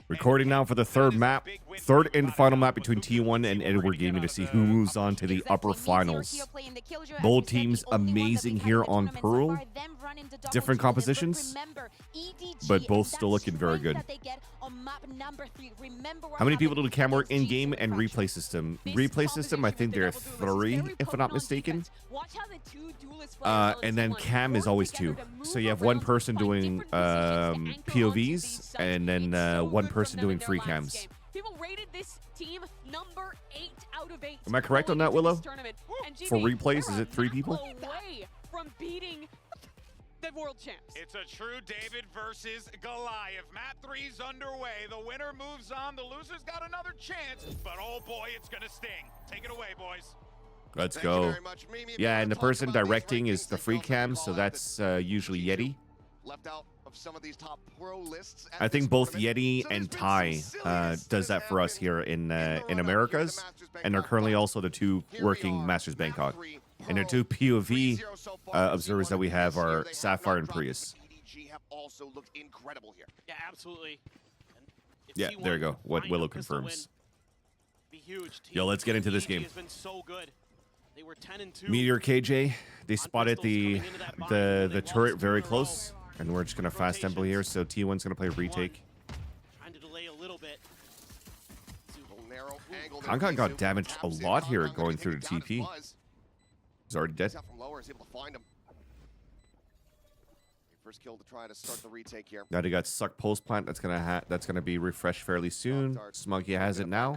Recording now for the third map, third and final map between T1 and Edward Gaming to see who moves on to the upper finals. Both teams amazing here on Pearl. Different compositions, but both still looking very good. How many people do the cam work in-game and replay system? Replay system, I think there are 3, if I'm not mistaken. And then cam is always 2. So you have one person doing POVs and then one person doing free cams. Am I correct on that, Willow? For replays, is it 3 people? The world champs. It's a true David versus Goliath. Map 3's underway. The winner moves on. The loser's got another chance. But oh boy, it's gonna sting. Take it away, boys. Let's go. Yeah, and the person directing is the free cam, so that's usually Yeti. Left out of some of these top pro lists. I think both Yeti and Ty does that for us here in Americas, and they're currently also the 2 working Masters Bangkok. And the 2 POV observers that we have are Sapphire and Prius. EDG have also looked incredible here. Yeah, absolutely. Yeah, there you go. What Willow confirms. Yo, let's get into this game. Meteor KJ, they spotted the turret very close, and we're just gonna fast tempo here. So T1's gonna play retake. Trying to delay a little bit. Kankan got damaged a lot here going through the TP. He's already dead. First kill to try to start the retake here. Now they got suck post plant. That's gonna be refreshed fairly soon. Smuggy has it now.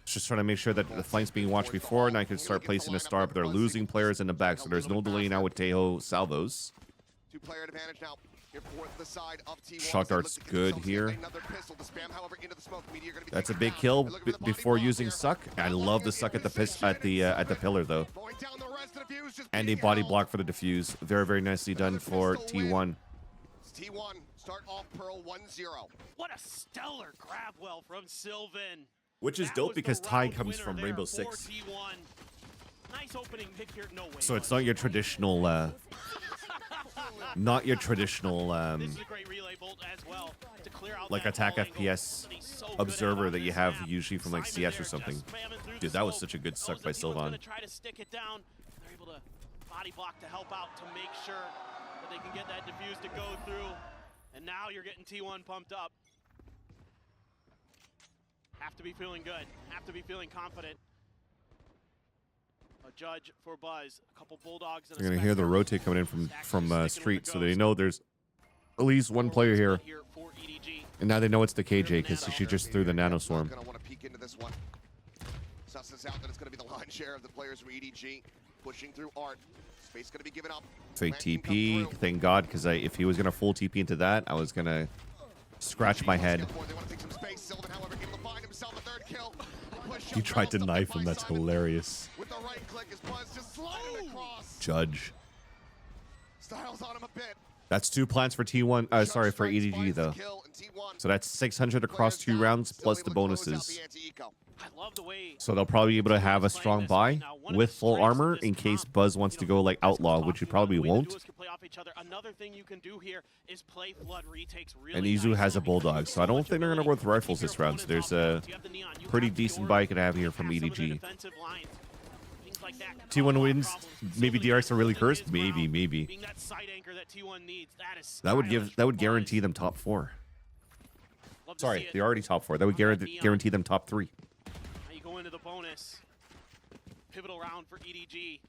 Just trying to make sure that the flank's being watched before, and I can start placing a star. But they're losing players in the back, so there's no delay now with Tejo salvos. 2-player advantage now. Shock dart's good here. That's a big kill before using suck. I love the suck at the pillar though. And a body block for the defuse. Very, very nicely done for T1. T1 start off Pearl 1-0. What a stellar grab well from Sylvan. Which is dope because Ty comes from Rainbow Six. Nice opening pick here. No way. So it's not your traditional like attack FPS observer that you have usually from like CS or something. Dude, that was such a good suck by Sylvan. Try to stick it down. They're able to body block to help out to make sure that they can get that defuse to go through. And now you're getting T1 pumped up. Have to be feeling good. Have to be feeling confident. A judge for Buzz. A couple bulldogs. You're gonna hear the rotate coming in from street, so they know there's at least one player here. And now they know it's the KJ because she just threw the nano swarm. Gonna want to peek into this one. Susses out that it's gonna be the lion's share of the players from EDG pushing through Art. Space gonna be given up. Fake TP, thank God, because if he was gonna full TP into that, I was gonna scratch my head. He tried to knife him. That's hilarious. Judge. That's 2 plants for T1. Sorry, for EDG though. So that's 600 across 2 rounds plus the bonuses. So they'll probably be able to have a strong buy with full armor in case Buzz wants to go like outlaw, which he probably won't. And Izu has a bulldog, so I don't think they're gonna go with rifles this round. So there's a pretty decent buy you could have here from EDG. T1 wins. Maybe DRX are really cursed. Maybe. That would guarantee them top 4. Sorry, they're already top 4. That would guarantee them top 3. Now you go into the bonus. Pivotal round for EDG. They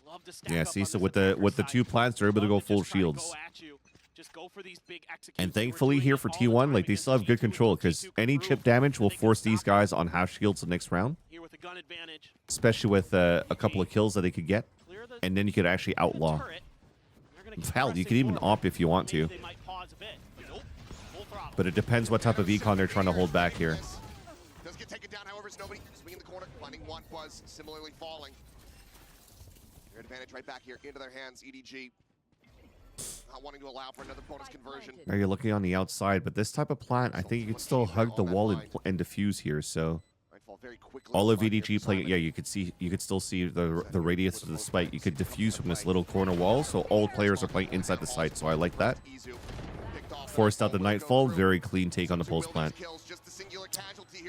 love to stack Yeah, up see, on so this with the attacker two side. plants, they're able to go Love full just try to go shields. at you. Just go for these big executions. And We're thankfully doing here it for all the T1, time like they against still have good T2. control because any chip damage will force these guys on half shields the next round. Here with a gun advantage. Especially with a couple of kills that they could get. Clear the And then you could actually outlaw. turret. They're gonna keep Hell, you pressing could even forward. op if you want to. Maybe they might pause a bit. Nope. Full throttle. But it depends what type of econ they're trying to hold back here. Does get taken down, however, it's nobody. Swing in the corner, finding one Buzz, similarly falling. Their advantage right back here into their hands, EDG. Not wanting to allow for another bonus conversion. Now you're looking on the outside, but this type of plant, I think you could still hug the wall and diffuse here. So all of EDG playing, yeah, you could still see the radius of the spike. You could diffuse from this little corner wall, so all players are playing inside the site. So I like that. forced out the Nightfall. Very clean take on the Pulse plant.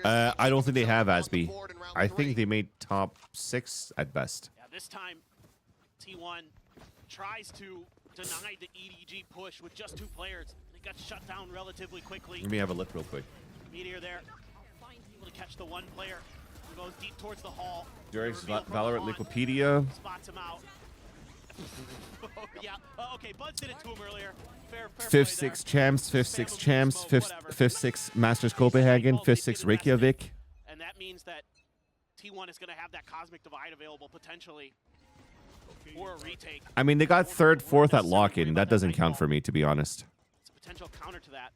I don't think they have Asby. I think they made top 6 at best. Yeah, this time T1 tries to deny the EDG push with just 2 players. They got shut down relatively quickly. Let me have a look real quick. Meteor there, able to catch the 1 player who goes deep towards the hall. During Valorant Wikipedia. Spots him out. Yeah. Okay, Buds did it to him earlier. Fair 5th 6 champs, 5th 6 champs, 5th 6 Masters Copenhagen, 5th 6 Reykjavik. And that means that T1 is going to have that Cosmic Divide available potentially for a retake. I mean, they got 3rd, 4th at lock-in. That doesn't count for me, to be honest. It's a potential counter to that.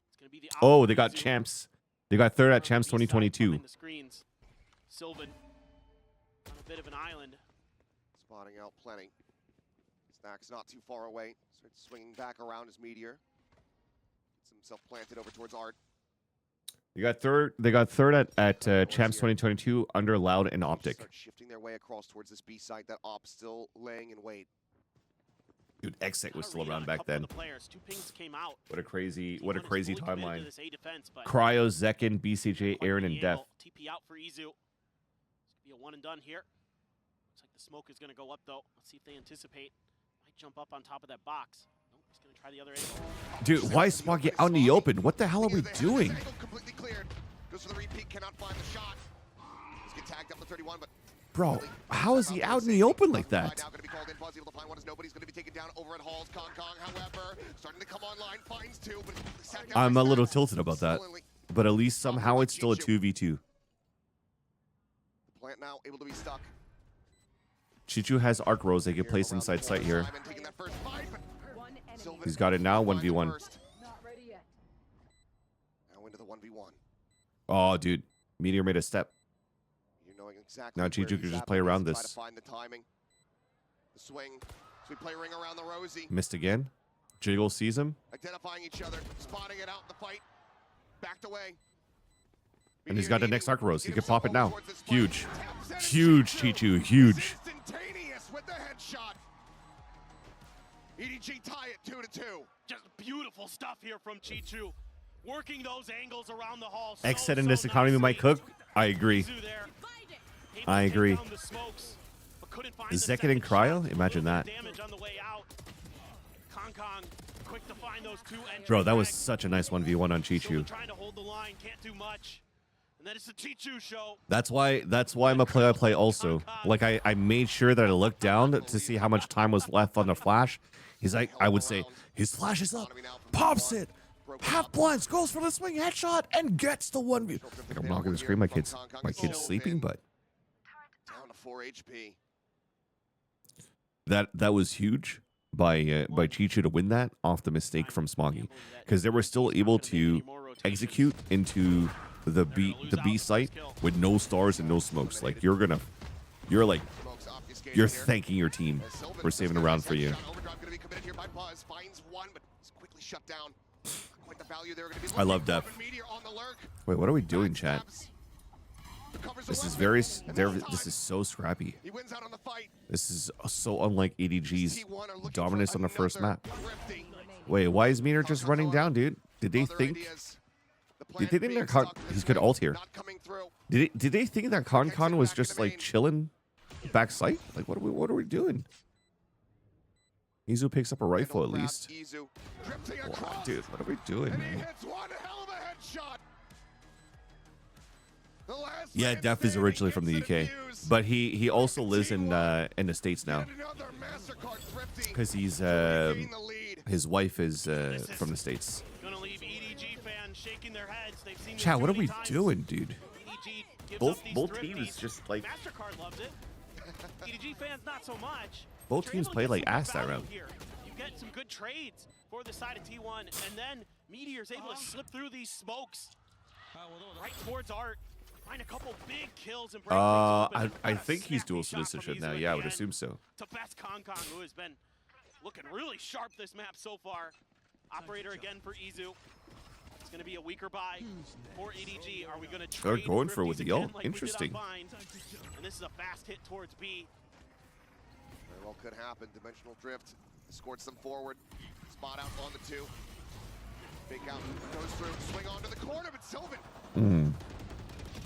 It's going to be the oh, they got champs. They got 3rd at champs 2022. The screens. Sylvan on a bit of an island. Spotting out plenty. Snack's not too far away. Starts swinging back around his Meteor. Gets himself planted over towards Art. They got 3rd. They got 3rd at champs 2022 under Loud and Optic. Start shifting their way across towards this B site. That Op still laying in wait. Dude, Exit was still around back then. What a crazy timeline. Cryo, Zekin, BCJ, Aaron, and Def. TP out for Izu. It's gonna be a one and done here. Looks like the smoke is gonna go up though. Let's see if they anticipate. Might jump up on top of that box. Nope, he's gonna try the other angle. Dude, why is Smoggy out in the open? What the hell are we doing? Completely cleared. Goes for the repeat, cannot find the shot. Let's get tagged up to 31, but bro, how is he out in the open like that? Now going to be called in. Buzz able to find one as nobody's going to be taken down over at Halls. Kong, however, starting to come online, finds 2, but I'm a little tilted about that. But at least somehow it's still a 2v2. The plant now able to be stuck. Chichu has Arc Rose. They get placed inside sight here. He's got it now, 1v1. Now into the 1v1. Oh, dude. Meteor made a step. Exactly now Chichu could just play around this. To find the timing. The swing. So we play ring around the Rosie. Missed again. Jiggle sees him. Identifying each other, spotting it out in the fight. Backed away. And he's got the next Arc Rose. He could pop it now. Huge. Huge, Chichu. Huge. Instantaneous with the headshot. EDG tie it 2-2. Just beautiful stuff here from Chichu. Working those angles around the hall. Exit in this economy might cook. I agree. I agree. Zekin and Cryo? Imagine that. Bro, that was such a nice 1v1 on Chichu. That's why I'm a play-by-play also. Like, I made sure that I looked down to see how much time was left on the flash. He's like, I would say, his flash is up, pops it, half blinds, goes for the swing headshot, and gets the 1v. Like, I'm not gonna scream, my kid's sleeping, but down to 4 HP. That was huge by Chichu to win that off the mistake from Smoggy, because they were still able to execute into the B site with no stars and no smokes. Like, you're thanking your team for saving a round for you. I love Def. Wait, what are we doing, chat? This is so scrappy. This is so unlike EDG's dominance on the first map. Wait, why is Meteor just running down, dude? Did they think he's good ult here? Did they think that Con was just like chilling backside? Like, what are we doing? Izu picks up a rifle at least. Wow, dude, what are we doing, man? Yeah, Def is originally from the UK, but he also lives in the States now, because he's his wife is from the States. Chat, what are we doing, dude? Both teams just like EDG fans not so much. Both teams played like ass that round. You get some good trades for the side of T1, and then Meteor's able to slip through these smokes right towards Art. Find a couple big kills and break I think he's dual citizenship now. Yeah, I would assume so. To best Kong, who has been looking really sharp this map so far. Operator again for Izu. It's going to be a weaker buy for EDG. Are we going to trade? They're going for it with the ult. Like interesting. And this is a fast hit towards B. Very well could happen. Dimensional drift escorts them forward. spot out on the 2. Big out goes through, swing onto the corner, but Sylvan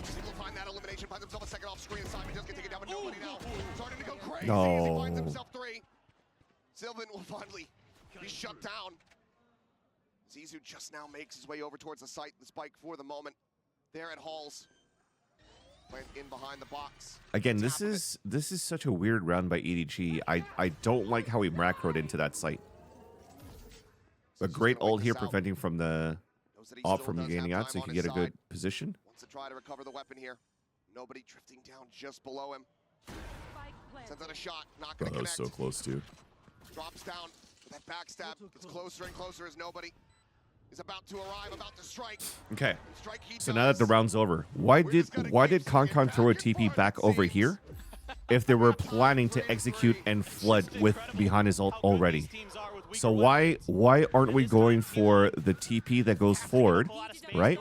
is able to find that elimination, finds himself a second off screen. Simon does get taken down, but nobody now. Starting to go crazy as he finds himself 3. Sylvan will finally be shut down. Zizou just now makes his way over towards the site. The spike for the moment there at Halls. Went in behind the box. Again, this is such a weird round by EDG. I don't like how he macroed into that site. A great ult here preventing from the op from gaining out, so he can get a good position. Wants to try to recover the weapon here. Nobody drifting down just below him. Sends out a shot, not gonna connect. That was so close too. Drops down with that backstab. Gets closer and closer as nobody is about to arrive, about to strike. Okay. Strike he So now that the round's over, why did Concon throw a TP back over here if they were planning to execute and flood with behind his ult already? So why aren't we going for the TP that goes forward, right?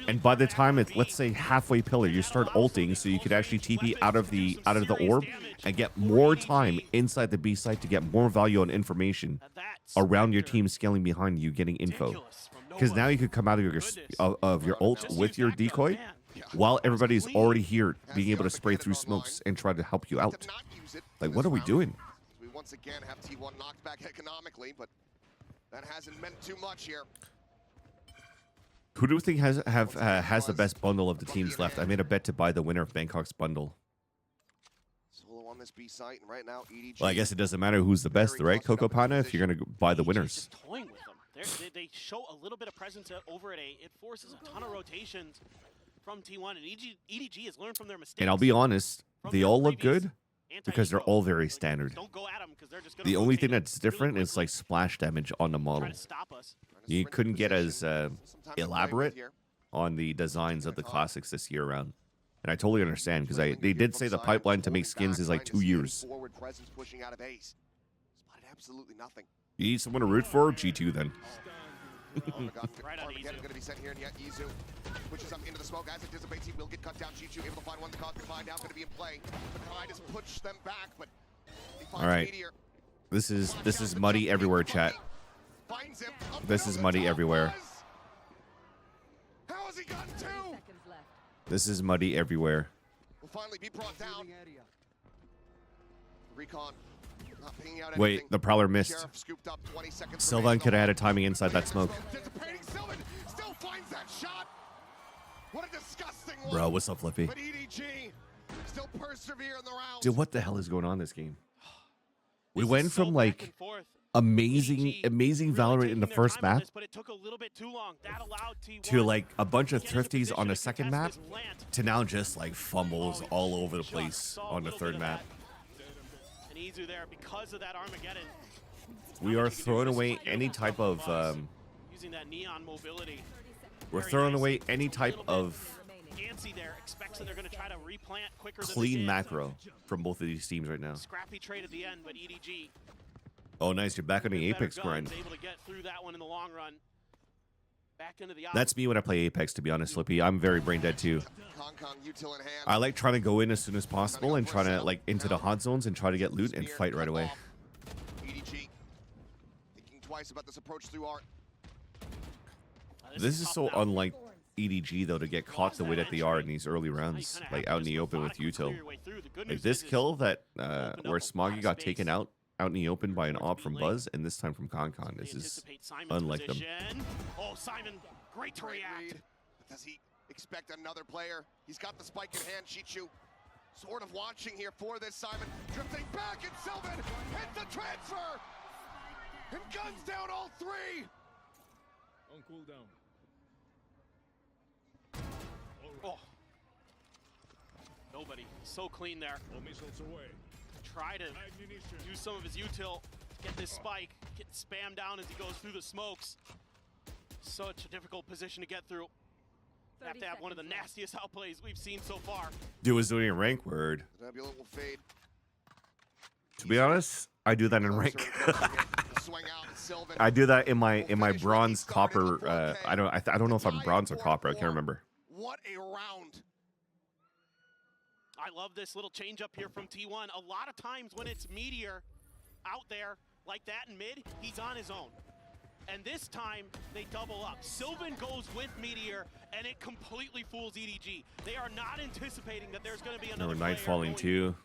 And by the time it's, let's say, halfway pillar, you start ulting so you could actually TP out of the orb and get more time inside the B site to get more value and information around your team scaling behind you, getting info. Because now you could come out of your ult with your decoy while everybody's already here, being able to spray through smokes and try to help you out. Like, what are we doing? We once again have T1 knocked back economically, but that hasn't meant too much here. Who do you think has the best bundle of the teams left? I made a bet to buy the winner of Bangkok's bundle. Solo on this B site, and right now EDG. Well, I guess it doesn't matter who's the best, right, Coco Pana, if you're going to buy the winners. Just toying with them. They show a little bit of presence over at A. It forces a ton of rotations from T1, and EDG has learned from their mistakes. And I'll be honest, they all look good because they're all very standard. Don't go at them because they're just The only thing that's different is like splash damage on the model. You couldn't get as elaborate on the designs of the classics this year around. And I totally understand because they did say the pipeline to make skins is like 2 years. Forward presence pushing out of Ace. Spotted absolutely nothing. You need someone to root for? G2 then. Armageddon going to be sent here, and yet Izu pushes up into the smoke as it dissipates. He will get cut down. G2 able to find one. The cog combined now going to be in play. The Pride has pushed them back, but he finds all right. Meteor. This is muddy everywhere, chat. This is muddy everywhere. How has he gotten 2? This is muddy everywhere. Will finally be brought down. Recon. Wait, the Prowler missed. Sylvan could have had a timing inside that smoke. Still finds that shot. What a disgusting one. Bro, what's up, Flippy? But EDG still persevere in the round. Dude, what the hell is going on this game? We went from like amazing Valorant in the first map to like a bunch of thrifties on the second map to now just like fumbles all over the place on the third map. There because of that Armageddon. We are throwing away any type of using that neon mobility. we're throwing away any type of there expects that they're going to try to replant quicker clean macro from both of these teams right now. Scrappy trade at the end, but EDG. Oh, nice! You're back on the Apex grind. Able to get through that one in the long run. Back into the That's me when I play Apex, to be honest, Flippy. I'm very brain dead too. I like trying to go in as soon as possible and trying to like into the hot zones and try to get loot and fight right away. EDG thinking twice about this approach through art. This is so unlike EDG though to get caught the way that they are in these early rounds, like out in the open with Util. Like this kill that where Smoggy got taken out in the open by an op from Buzz, and this time from Concon. This is unlike them. Oh, Simon, great to react. Does he expect another player? He's got the spike in hand. Chichu sort of watching here for this. Simon drifting back, and Sylvan hits the transfer and guns down all 3. On cooldown. Oh. Nobody. So clean there. All missiles away. Try to use some of his util, get this spike, get spammed down as he goes through the smokes. Such a difficult position to get through. Have to have one of the nastiest outplays we've seen so far. Dude was doing a rank word. Nebula will fade. To be honest, I do that in rank. I do that in my bronze copper. I don't know if I'm bronze or copper. I can't remember. What a round. I love this little change up here from T1. A lot of times when it's Meteor out there like that in mid, he's on his own. And this time, they double up. Sylvan goes with Meteor, and it completely fools EDG. They are not anticipating that there's going to be another Or night player falling going too.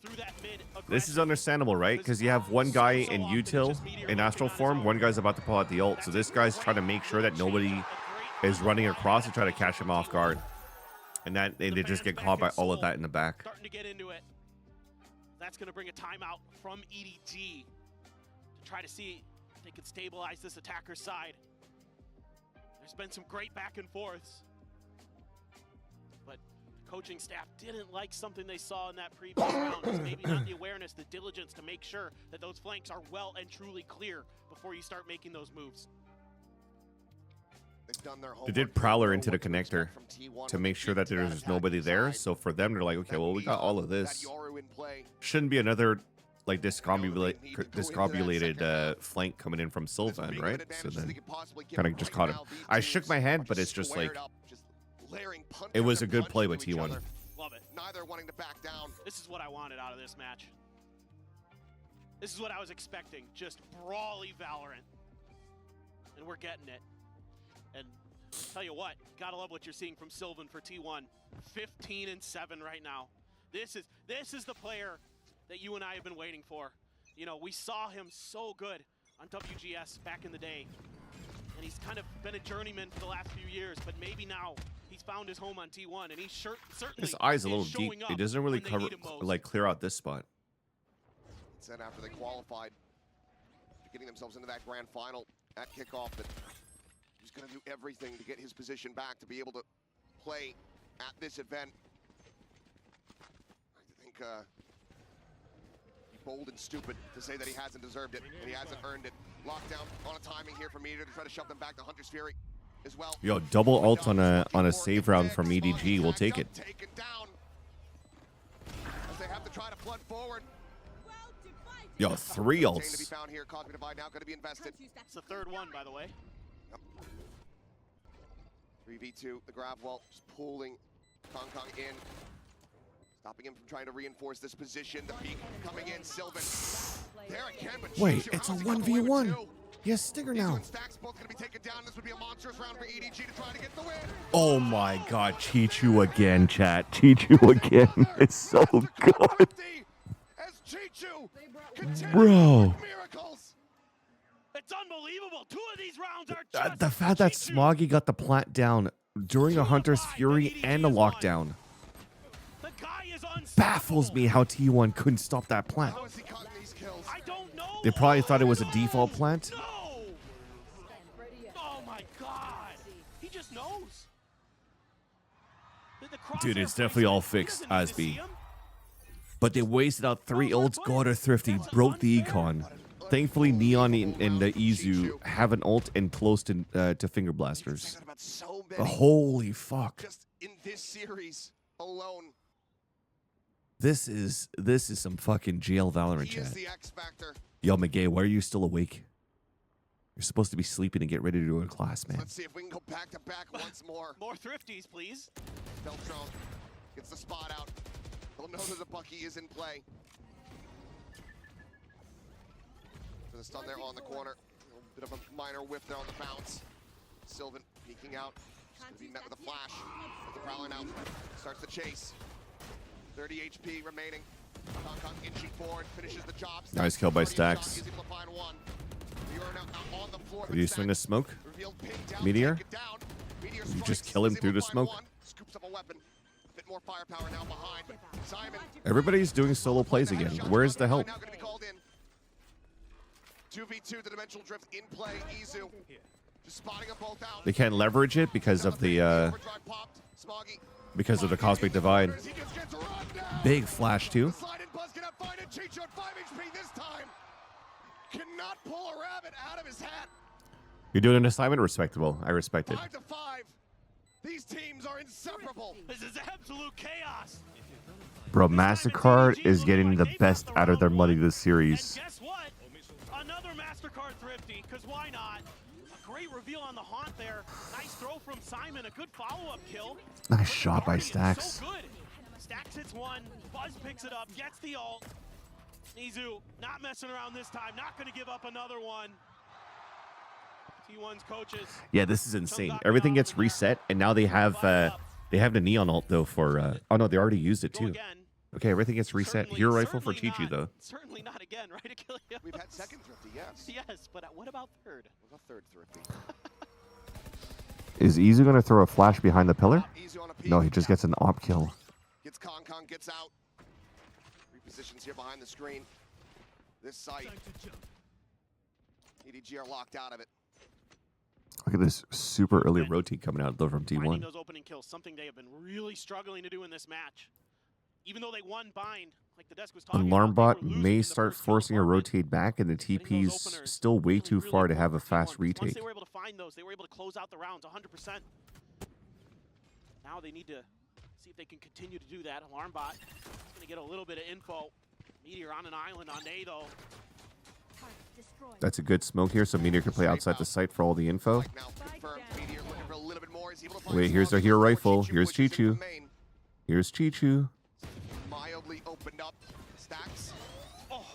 through that mid This is aggression. understandable, right? Because you have one guy in util in astral form, one guy's about to pull out the ult. So this guy's trying to make sure that nobody is running across and try to catch him off guard. And that they just get caught by all of that in the back. Starting to get into it. That's going to bring a timeout from EDG to try to see if they can stabilize this attacker's side. There's been some great back and forths, but the coaching staff didn't like something they saw in that previous round. It's maybe not the awareness, the diligence to make sure that those flanks are well and truly clear before you start making those moves. They did Prowler into the connector to make sure that there's nobody there. So for them, they're like, okay, well, we got all of this. Shouldn't be another like discombobulated flank coming in from Sylvan, right? So then kind of just caught him. I shook my head, but it's just like it was a good play by T1. Love it. Neither wanting to back down. This is what I wanted out of this match. This is what I was expecting. Just brawly Valorant. And we're getting it. And tell you what, gotta love what you're seeing from Sylvan for T1. 15-7 right now. This is the player that you and I have been waiting for. You know, we saw him so good on WGS back in the day. And he's kind of been a journeyman for the last few years, but maybe now he's found his home on T1, and he's certainly His eye's a little is deep. showing up It doesn't really when they cover need him most. like clear out this spot. Said after they qualified, getting themselves into that grand final at kickoff, that he's going to do everything to get his position back to be able to play at this event. I think bold and stupid to say that he hasn't deserved it and he hasn't earned it. Lockdown on a timing here from Meteor to try to shove them back to Hunter's Fury as well. Yo, double ult on a save round from EDG. We'll take it. Taken down as they have to try to flood forward. Yo, 3 Chain to be ults. found here. Cosmic Divide now going to be invested. It's the third one, by the way. 3v2, the grab wall just pulling Kong in. Stopping him from trying to reinforce this position. The peak coming in, Sylvan. There again, but Wait, Chicho, it's a how's he come away with 1v1. two? He has Stinger These now. ones stacks both going to be taken down. This would be a monstrous round for EDG to try to get the win. Oh my god, Chichu again, chat. Chichu again. It's so good. As Chichu continues Bro. with miracles. It's unbelievable. 2 of these rounds are just The fact that Chichu. Smoggy got the plant down during a Hunter's Fury and a lockdown The guy is unstoppable. baffles me how T1 couldn't stop that plant. How is he cutting these kills? I don't know. They probably thought it was a default plant. No. Oh my god. He just knows. Dude, it's definitely all fixed, Asby. But they wasted out 3 ults. God or Thrifty broke the econ. Thankfully, Neon and the Izu have an ult and close to Finger Blasters. Talking about so But many holy fuck. just in this series alone. This is some fucking GL Valorant He is chat. the X factor. Yo, McGay, why are you still awake? You're supposed to be sleeping and get ready to do a class, man. Let's see if we can go back to back once more. More thrifties, please. Beltron gets the spot out. He'll know that the Bucky is in play. For the stun there on the corner. A little bit of a minor whiff there on the bounce. Sylvan peeking out. Just gonna be met with a flash. With the Prowler now starts the chase. 30 HP remaining. Kong inching forward, finishes the job. Nice kill by Guardian Stax. shot, is able to find one. You're now on the floor, Did you but swing the Stax smoke? revealed pin down, Meteor? take it down. Meteor You just strikes, kill him is through able the to find smoke? one, scoops up a weapon. A bit more firepower now behind. Simon. Everybody's doing solo plays again. Where's the help? Now gonna be called in. 2v2, the dimensional drift in play. Izu just spotting them both out. They can't leverage it because of the Overdrive popped. Smoggy. Cosmic Divide. He just gets run down. Big flash too. The slide in buzz cannot find it. Chicho at 5 HP this time. Cannot pull a rabbit out of his hat. You're doing an assignment, respectable. I respect it. 5 to 5. These teams are inseparable. This is absolute chaos. Bro, MasterCard is getting the best out of their money this And series. guess what? Another MasterCard thrifty, because why not? A great reveal on the haunt there. Nice throw from Simon, a good follow-up kill. Nice shot by Guardian Stax. So good. Stax hits one, Buzz picks it up, gets the ult. Izu not messing around this time, not going to give up another one. T1's coaches. Yeah, this is insane. Everything gets reset, and now they have the neon ult though for. Oh no, they already used it Go too. again. Okay, everything gets reset. Certainly- Hero rifle for certainly Chi-Chi not- though. Certainly not again, right, Achilles? We've had second Thrifty, yes. Yes, but what about third? What about third Thrifty? Is Izu gonna throw a flash behind the pillar? Easy on a peek. No, he just gets an op kill. Gets Kong, gets out. Repositions here behind the screen. This site. EDG are locked out of it. Look at this super early rotate coming out though from Finding T1. those opening kills, something they have been really struggling to do in this match. Even though they won bind, like the desk was talking Alarm about, bot they were losing may in the start first kill forcing a department. rotate back, and the Getting those TP's openers still way really, too really far to have a important for fast T1, 'cause Once retake. they were able to find those, they were able to close out the rounds 100%. Now they need to see if they can continue to do that. Alarm bot is going to get a little bit of info. Meteor on an island on A though. That's a good smoke here, so Meteor can play outside the site for all the info. Like now confirmed. Meteor looking for a little bit more. He's able to find Wait, here's Smoggy our hero before rifle. Chi-Chu Here's pushes into Chi-Chu. the main. Here's Chi-Chu. Mildly opened up. Stacks.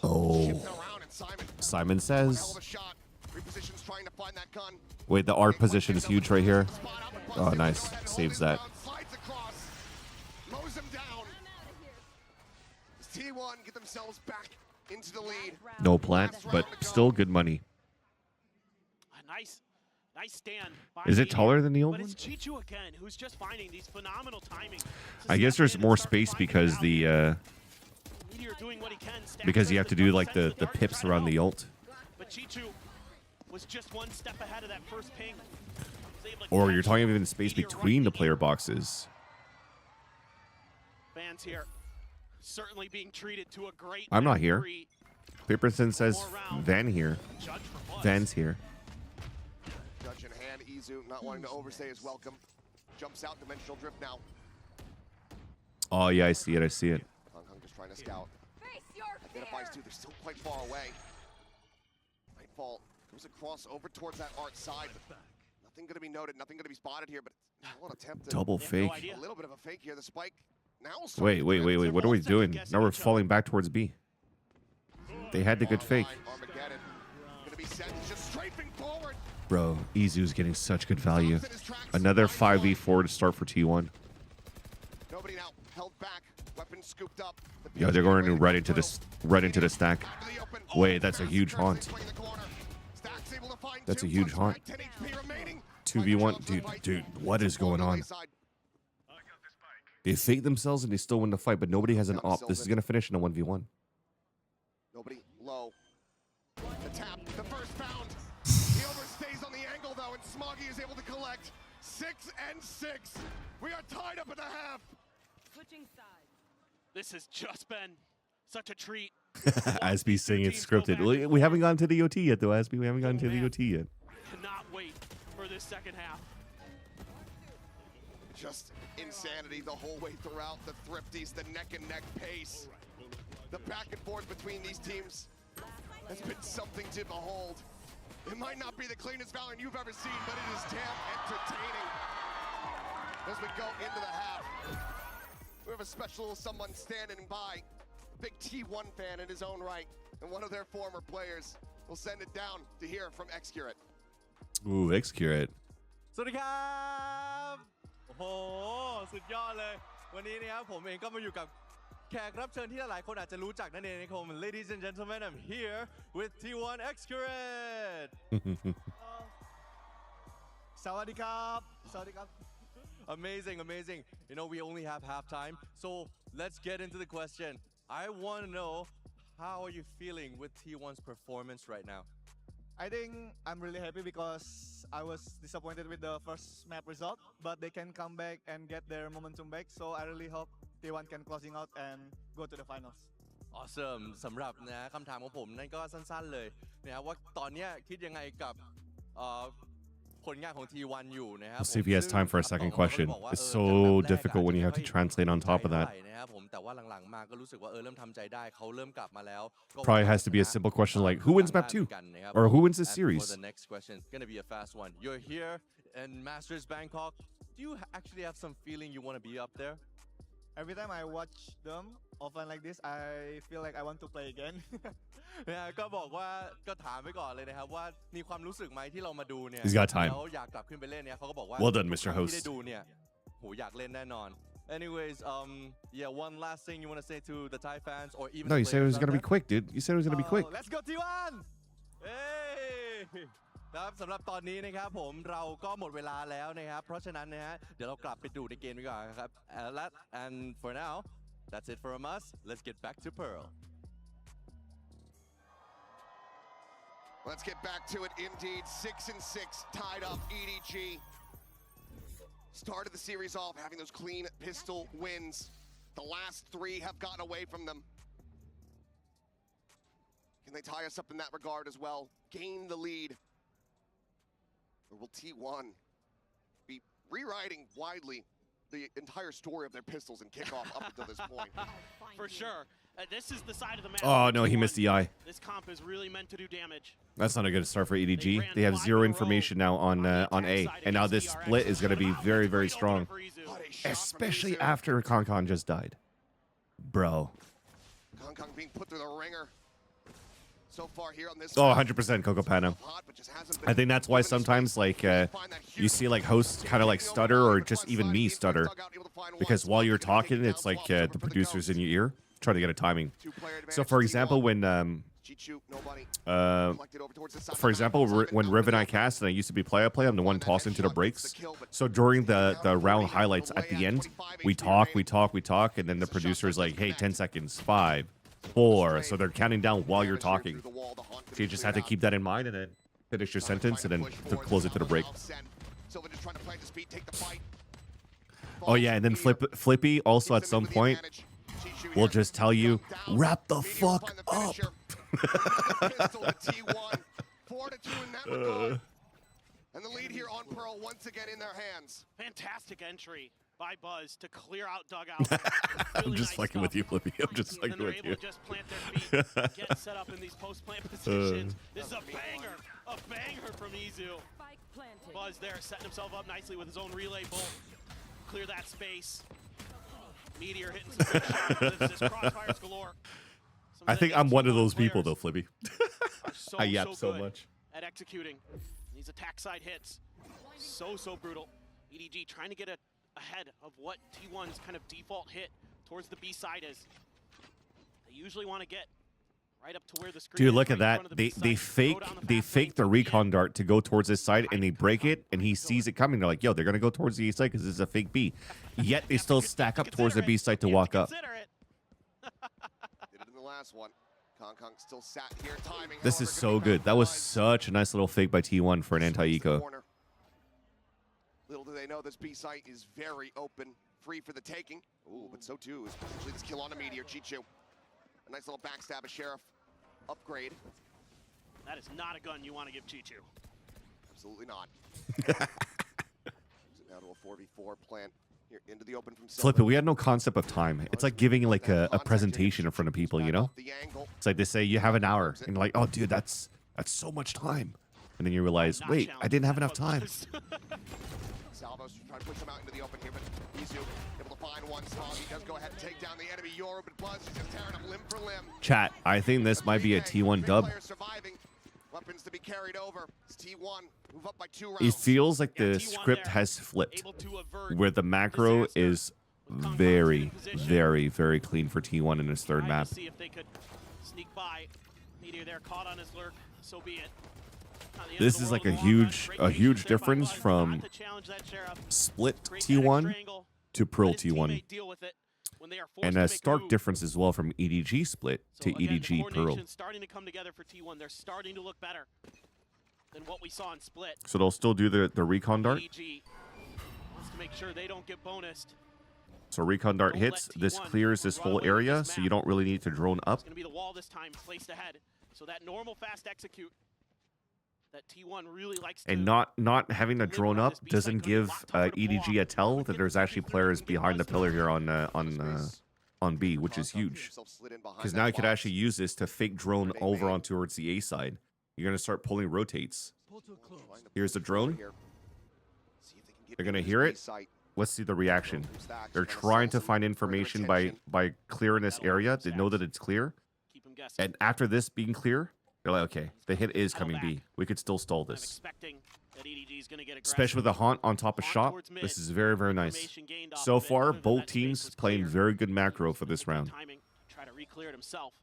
Oh, Shifting around and Simon. Simon One hell says. of a shot. Repositions trying to find that gun. Wait, the art position is huge right here. Spot out the bus, Oh, able to nice. go ahead and Saves hold him that. down, slides across. Mows him down. T1 get themselves back into the lead. No plant, but still good money. A nice stand. by Is it Meteor. taller than the old But one? it's Chi-Chu again, who's just finding these phenomenal timing. I guess there's more space because the Meteor doing what he can. Stacks because you does have to the do double like sense the dart to pips try to around the help. ult. But Chi-Chu was just one step ahead of that first ping. Was able to Or catch you're talking even the space Meteor between right the in player boxes. Fans here certainly being treated to a great I'm not match here. three. Paperson says Van here. Judge for plus. Van's here. Judge in hand. Izu not wanting to overstay his welcome. Jumps out. Dimensional drift now. Oh yeah, I see it. I see it. Kong just trying to scout. Identifies two. They're still quite far away. Nightfall goes across over towards that art side. But nothing going to be noted. Nothing going to be spotted here. But what attempt. Double They have no fake. idea. A little bit of a fake here. The spike now. Wait. What are we doing? Now we're falling back towards B. They had the good fake. Armageddon. Gonna be set. He's just strafing forward. Bro, Izu's getting such good value. Stops in his tracks. Another Nightfall. 5v4 to start for T1. Nobody now held back. Weapon scooped up. The Yo, they're PG going ready to right into throw. this, right into the stack. Out to the open. Wait, that's a Fast huge aggressive haunt. swing in the corner. Stacks able to find That's two. a huge Plus haunt. 10 HP remaining. 2v1, dude, what is going on? They fake themselves and they still win the fight, but nobody has an op. This is gonna finish in a 1v1. Nobody low. The tap, the first found. He overstays on the angle though, and Smoggy is able to collect 6 and 6. We are tied up at the half. Switching sides. This has just been such a treat. Asby saying it's scripted. We haven't gotten to the OT yet, though, Asby. We haven't gotten to the man. OT yet. Cannot wait for this second half. Just insanity the whole way throughout. The Thrifties, the neck and neck pace. The back and forth between these teams has been something to behold. It might not be the cleanest Valorant you've ever seen, but it is damn entertaining. As we go into the half, we have a special someone standing by. A big T1 fan in his own right, and one of their former players. We'll send it down to hear from Xcurate. Ooh, Xcurate. สวัสดีครับ โอ้โห สุดยอดเลย วันนี้นะครับผมเองก็มาอยู่กับแขกรับเชิญที่หลายๆคนอาจจะรู้จักนั่นเองนะครับ Ladies and gentlemen, I'm here with T1 Xcurate สวัสดีครับ สวัสดีครับ Amazing, amazing. You know, we only have half time, so let's get into the question. I want to know, how are you feeling with T1's performance right now? I think I'm really happy because I was disappointed with the first map result, but they can come back and get their momentum back. So I really hope T1 can closing out and go to the finals. Awesome สำหรับนะคำถามของผมนั่นก็สั้นๆเลยนะครับว่าตอนเนี้ยคิดยังไงกับผลงานของ T1 อยู่นะครับ Let's see if he has time for a second question. It's so difficult when you have to translate on top of that. นะครับผมแต่ว่าหลังๆมาก็รู้สึกว่าเริ่มทำใจได้เขาเริ่มกลับมาแล้ว Probably has to be a simple question like, who wins map 2? Or who wins this And series? for the next question, it's gonna be a fast one. You're here in Masters Bangkok. Do you actually have some feeling you want to be up there? Every time I watch them, often like this, I feel like I want to play again. เนี่ยก็บอกว่าก็ถามไว้ก่อนเลยนะครับว่ามีความรู้สึกไหมที่เรามาดูเนี่ย He's got time. แล้วอยากกลับขึ้นไปเล่นเนี่ยเขาก็บอกว่า Well done, ทุก Mr. ครั้ง Host. ที่ได้ดูเนี่ยโหอยากเล่นแน่นอน anyways yeah one last thing you want to say to the Thai fans or even No, the you said it was players gonna out be quick, dude. You said it was gonna be quick. Let's go T1 เอ้ยครับสำหรับตอนนี้นะครับผมเราก็หมดเวลาแล้วนะครับเพราะฉะนั้นนะฮะเดี๋ยวเรากลับไปดูในเกมดีกว่าครับ and for now that's it from us let's get back to Pearl Let's get back to it indeed. 6-6 tied up EDG. Started the series off having those clean pistol wins. The last 3 have gotten away from them. Can they tie us up in that regard as well? Gain the lead? Or will T1 be rewriting widely the entire story of their pistols and kickoff up until this point? For sure. This is the side of the map. Oh no, he missed the eye. This comp is really meant to do damage. That's not a good start for EDG. They have 0 information now on A, and now this split is going to be very, very strong, especially after Concon just died. Bro. Kong being put through the ringer. So far here on this. Oh, 100% Coco Pano. I think that's why sometimes like you see like hosts kind of like stutter or just even me stutter because while you're talking, it's like the producer's in your ear trying to get a timing. So for example, when when Riv and I cast and I used to be play-by-play, I'm the one tossing to the breaks. So during the round highlights at the end, we talk, and then the producer is like, hey, 10 seconds, 5, 4. So they're counting down while you're talking. So you just have to keep that in mind and then finish your sentence and then to close it to the break. Oh yeah, and then Flippy also at some point will just tell you, wrap the fuck up. And the lead here on Pearl once again in their hands. Fantastic entry by Buzz to clear out dugout. I'm just fucking with you, Flippy. I'm just fucking with you. Just plant their feet, get set up in these post-plant positions. This is a banger from Izu. Spike planted. Buzz there setting himself up nicely with his own relay bolt. Clear that space. Meteor hitting some good shots. This is crossfires galore. I think I'm one of those people though, Flippy. So, I yap so good much. at executing these attack side hits. So brutal. EDG trying to get ahead of what T1's kind of default hit towards the B side is. They usually want to get right up to where the screen Dude, is, look right at in front that. of the They B side, throw down fake fast lane the to recon end. dart to go towards this side and they break it and he sees it coming. They're like, yo, they're gonna go towards the A side because this is a fake B. Yet they still stack up towards the B side to walk up. Consider it. Did it in the last one. Kong still sat here timing. This is so good. That was such a nice little fake by T1 for an anti-eco. Little do they know this B site is very open, free for the taking. Ooh, but so too is potentially this kill on a Meteor. Chichu. A nice little backstab of Sheriff. Upgrade. That is not a gun you want to give Chichu. Absolutely not. Moves it now to a 4v4 plant here into the open from Flip it. We had no concept of time. It's like giving like a presentation in front of people, you know? It's like they say you have an hour and you're like, oh dude, that's so much time. And then you realize, Not wait, I challenged didn't have that enough time. Salvo's trying to push him out into the open here, but Izu able to find one spot. He does go ahead and take down the enemy Euro, but Buzz is just tearing him limb for limb. Chat, I think this might be a T1 dub. Weapons to be carried over. It's T1 move up by 2 rounds. It feels like Yeah, the T1 script there, has flipped, able to avert where the macro disaster. is very, very clean for T1 in his third Trying map. to see if they could sneak by. Meteor there caught on his lurk. So be it. Not the end This of the is world like a in the long run. huge Great patience there by difference Buzz, from not to challenge that Sheriff. split Great T1 extra angle. to Pearl Let his T1. teammate deal with it when they are forced And to a make stark move. difference as well from EDG split So to again, the EDG Pearl. coordination's starting to come together for T1. They're starting to look better than what we saw in split. So they'll still do the recon dart. EDG wants to make sure they don't get bonused. So recon dart Don't let hits, this T1 clears this run whole away with area, this so you map. don't really need to drone up. It's going to be the wall this time, placed ahead. So that normal fast execute that T1 really likes to. And not having to live drone around up this B doesn't site, gonna be give locked tougher to pull EDG a off. tell Get that there's the actually T3 players get behind the Buzz pillar down. here on B, which is huge. Because now you could actually use this to fake drone over on towards the A side. You're gonna start pulling rotates. Here's the drone. They're gonna hear it. let's see the reaction. They're trying to find information by clearing this area. They know that it's clear. Keep him guessing. And after this being clear, they're like, okay, the hit is coming B. We could still stall I'm this. expecting that EDG is going to get Especially with the haunt on top of shop. This is very, very nice. So far, both teams playing very good macro for this round. Try to re-clear it himself.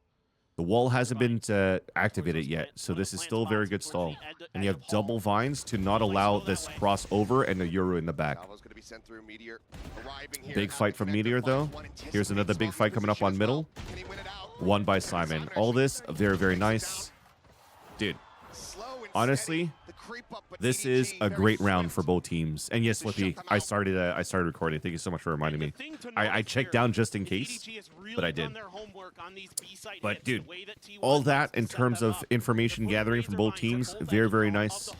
The wall hasn't been activated yet, so this is still a very good stall. And you have double vines to not allow this crossover and the Euro in the back. Big fight from Meteor, though. Here's another big fight coming up on middle. Won by Simon. All this, very, very nice. Dude, honestly, this is a great round for both teams. And yes, Flippy, I started recording. Thank you so much for reminding me. I checked down just in case, but I did. But dude, all that in terms of information gathering from both teams, very, very nice.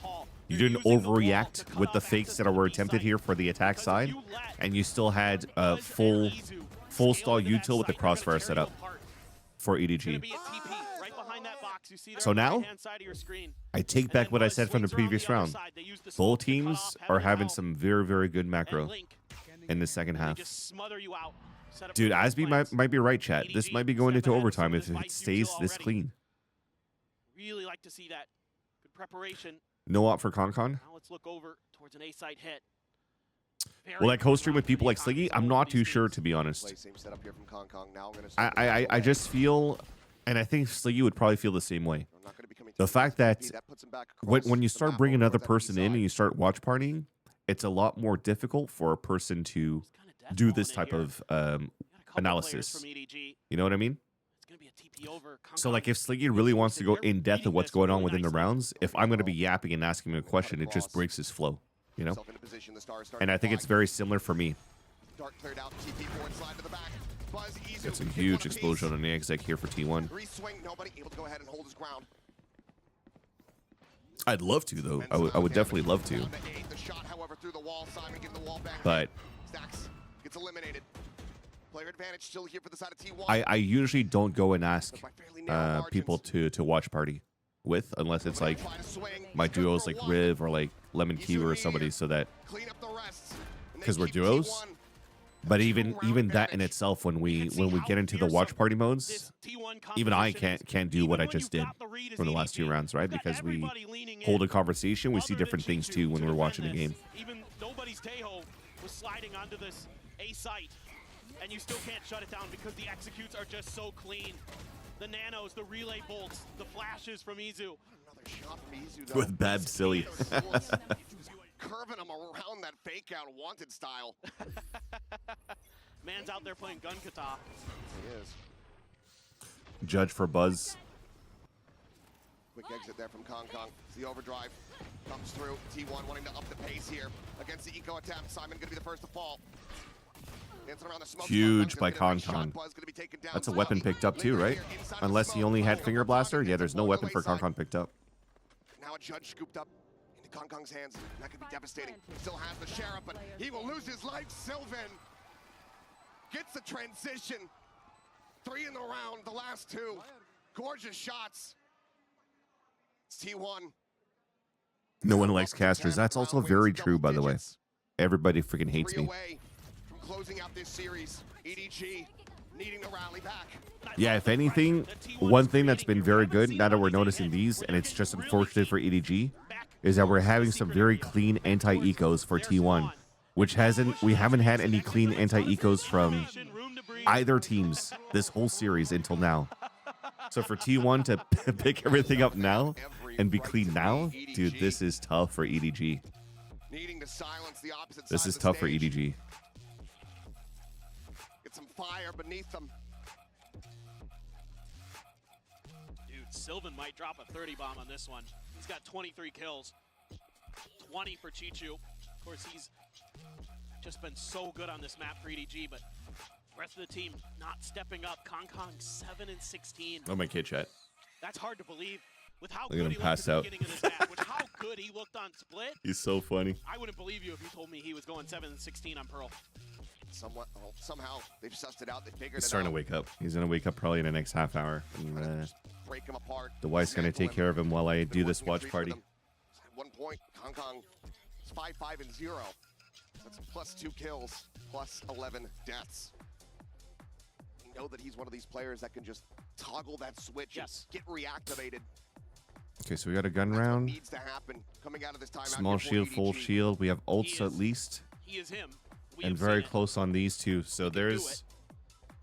You didn't overreact with the fakes that were attempted here for the attack side, and you still had a full stall util with the crossfire setup for EDG. So now, I take back what I said from the previous round. Both teams are having some very, very good macro in the second half. Dude, Asby might be right, chat. This might be going into overtime if it stays this clean. Really like to see that. Good preparation. No op for Concon. Now let's look over towards an A-side hit. Will I co-stream with people like Sliggy? I'm not too sure, to be honest. I just feel, and I think Sliggy would probably feel the same way. The fact that when you start bringing another person in and you start watch partying, it's a lot more difficult for a person to do this type of analysis. You know what I mean? So like if Sliggy really wants to go in depth of what's going on within the rounds, if I'm going to be yapping and asking him a question, it just breaks his flow, you know? And I think it's very similar for me. It's a huge explosion on the exec here for T1. I'd love to, though. I would definitely love to. But I usually don't go and ask people to watch party with, unless it's like my duos like Riv or like Lemon Kiwi or somebody, so that because we're duos. But even that in itself, when we get into the watch party modes, even I can't do what I just did from the last two rounds, right? Because we hold a conversation, we see different things too when we're watching the game. Even nobody's Tejo was sliding onto this A site, and you still can't shut it down because the executes are just so clean. The nanos, the relay bolts, the flashes from Izu. Another shot from Izu, though. With Bab Silly. Curving him around that fake out wanted style. Man's out there playing gun kata. He is. Judge for Buzz. Quick exit there from Kong Kong. The overdrive comes through. T1 wanting to up the pace here against the eco attempt. Simon going to be the first to fall. Huge by Kong Kong. That's a weapon picked up too, right? Unless he only had Finger Blaster. Yeah, there's no weapon for Kong Kong picked up. Now a Judge scooped up into Kong Kong's hands. That could be devastating. Still has the Sheriff, but he will lose his life. Sylvan gets the transition. 3 in the round, the last 2. Gorgeous shots. It's T1. No one likes casters. That's also very true, by the way. Everybody freaking hates me. Closing out this series, EDG needing to rally back. Yeah, if anything, one thing that's been very good now that we're noticing these, and it's just unfortunate for EDG, is that we're having some very clean anti-ecos for T1, which we haven't had any clean anti-ecos from either teams this whole series until now. So for T1 to pick everything up now and be clean now, dude, this is tough for EDG. Needing to silence the opposite This side is of the tough for stage. EDG. Some fire beneath them. Dude, Sylvan might drop a 30 bomb on this one. He's got 23 kills. 20 for Chichu. Of course, he's just been so good on this map for EDG, but the rest of the team not stepping up. Kong Kong 7 and 16. Oh, my kid chat. That's hard to believe. With how Look at good him he looked pass at the out. beginning of this match, with how good he looked on Split. He's so funny. I wouldn't believe you if you told me he was going 7 and 16 on Pearl. Somehow they've sussed it out. They figured He's it starting out. to wake up. He's going to wake up probably in the next half hour. And, Break him apart. the wife's going to take care of him while I do this Been watch working a party. treat for them. At one point, Kong Kong is 5-5-0. That's +2 kills, +11 deaths. We know that he's one of these players that can just toggle that switch and get reactivated. Okay, so we got a gun That's what round. needs to happen coming out of this timeout Small here for shield, full EDG. shield. We have ults at least. He is him. We And have very seen it. close on these two. So He can do there's it.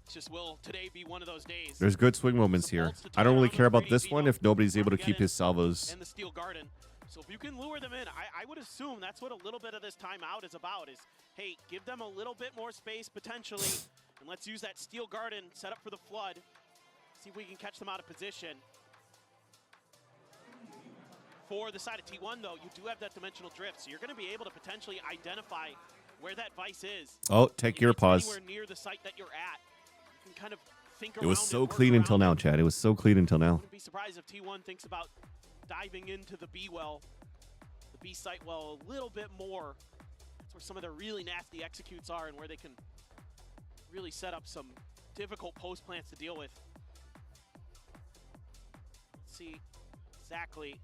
It's just will today be one of those days? there's good swing moments Some here. bolts to I don't turn really around care with about this 3D one Vino. if nobody's able to Get keep in his salvos. and the steel garden. So if you can lure them in, I would assume that's what a little bit of this timeout is about. Is hey, give them a little bit more space potentially, and let's use that steel garden set up for the flood. See if we can catch them out of position. For the side of T1, though, you do have that dimensional drift, so you're going to be able to potentially identify where that vice is. Oh, take If your it's pause. anywhere near the site that you're at, you can kind of think It was around so work clean until around now, it. Chad. It was so clean until now. Wouldn't be surprised if T1 thinks about diving into the B well, the B site well a little bit more. That's where some of their really nasty executes are and where they can really set up some difficult post plants to deal with. Let's see exactly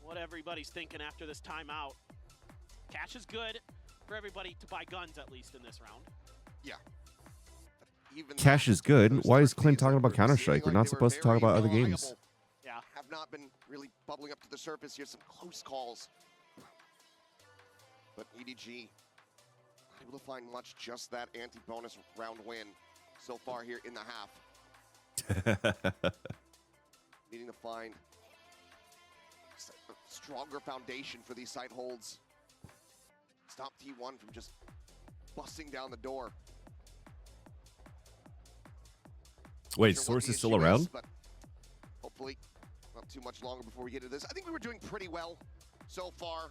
what everybody's thinking after this timeout. Cash is good for everybody to buy guns, at least in this round. Yeah. Even Cash that, is good. those Why is third Clint days talking that about were Counter-Strike? We're seeming not like they supposed to talk very about other games. reliable, Yeah. have not been really bubbling up to the surface here. Some close calls. But EDG not able to find much, just that anti-bonus round win so far here in the half. Needing to find a stronger foundation for these site holds. Stop T1 from just busting down the door. Wait, Sure what Source the is still issue around? but hopefully not too much longer before we get to this. I think we were doing pretty well so far.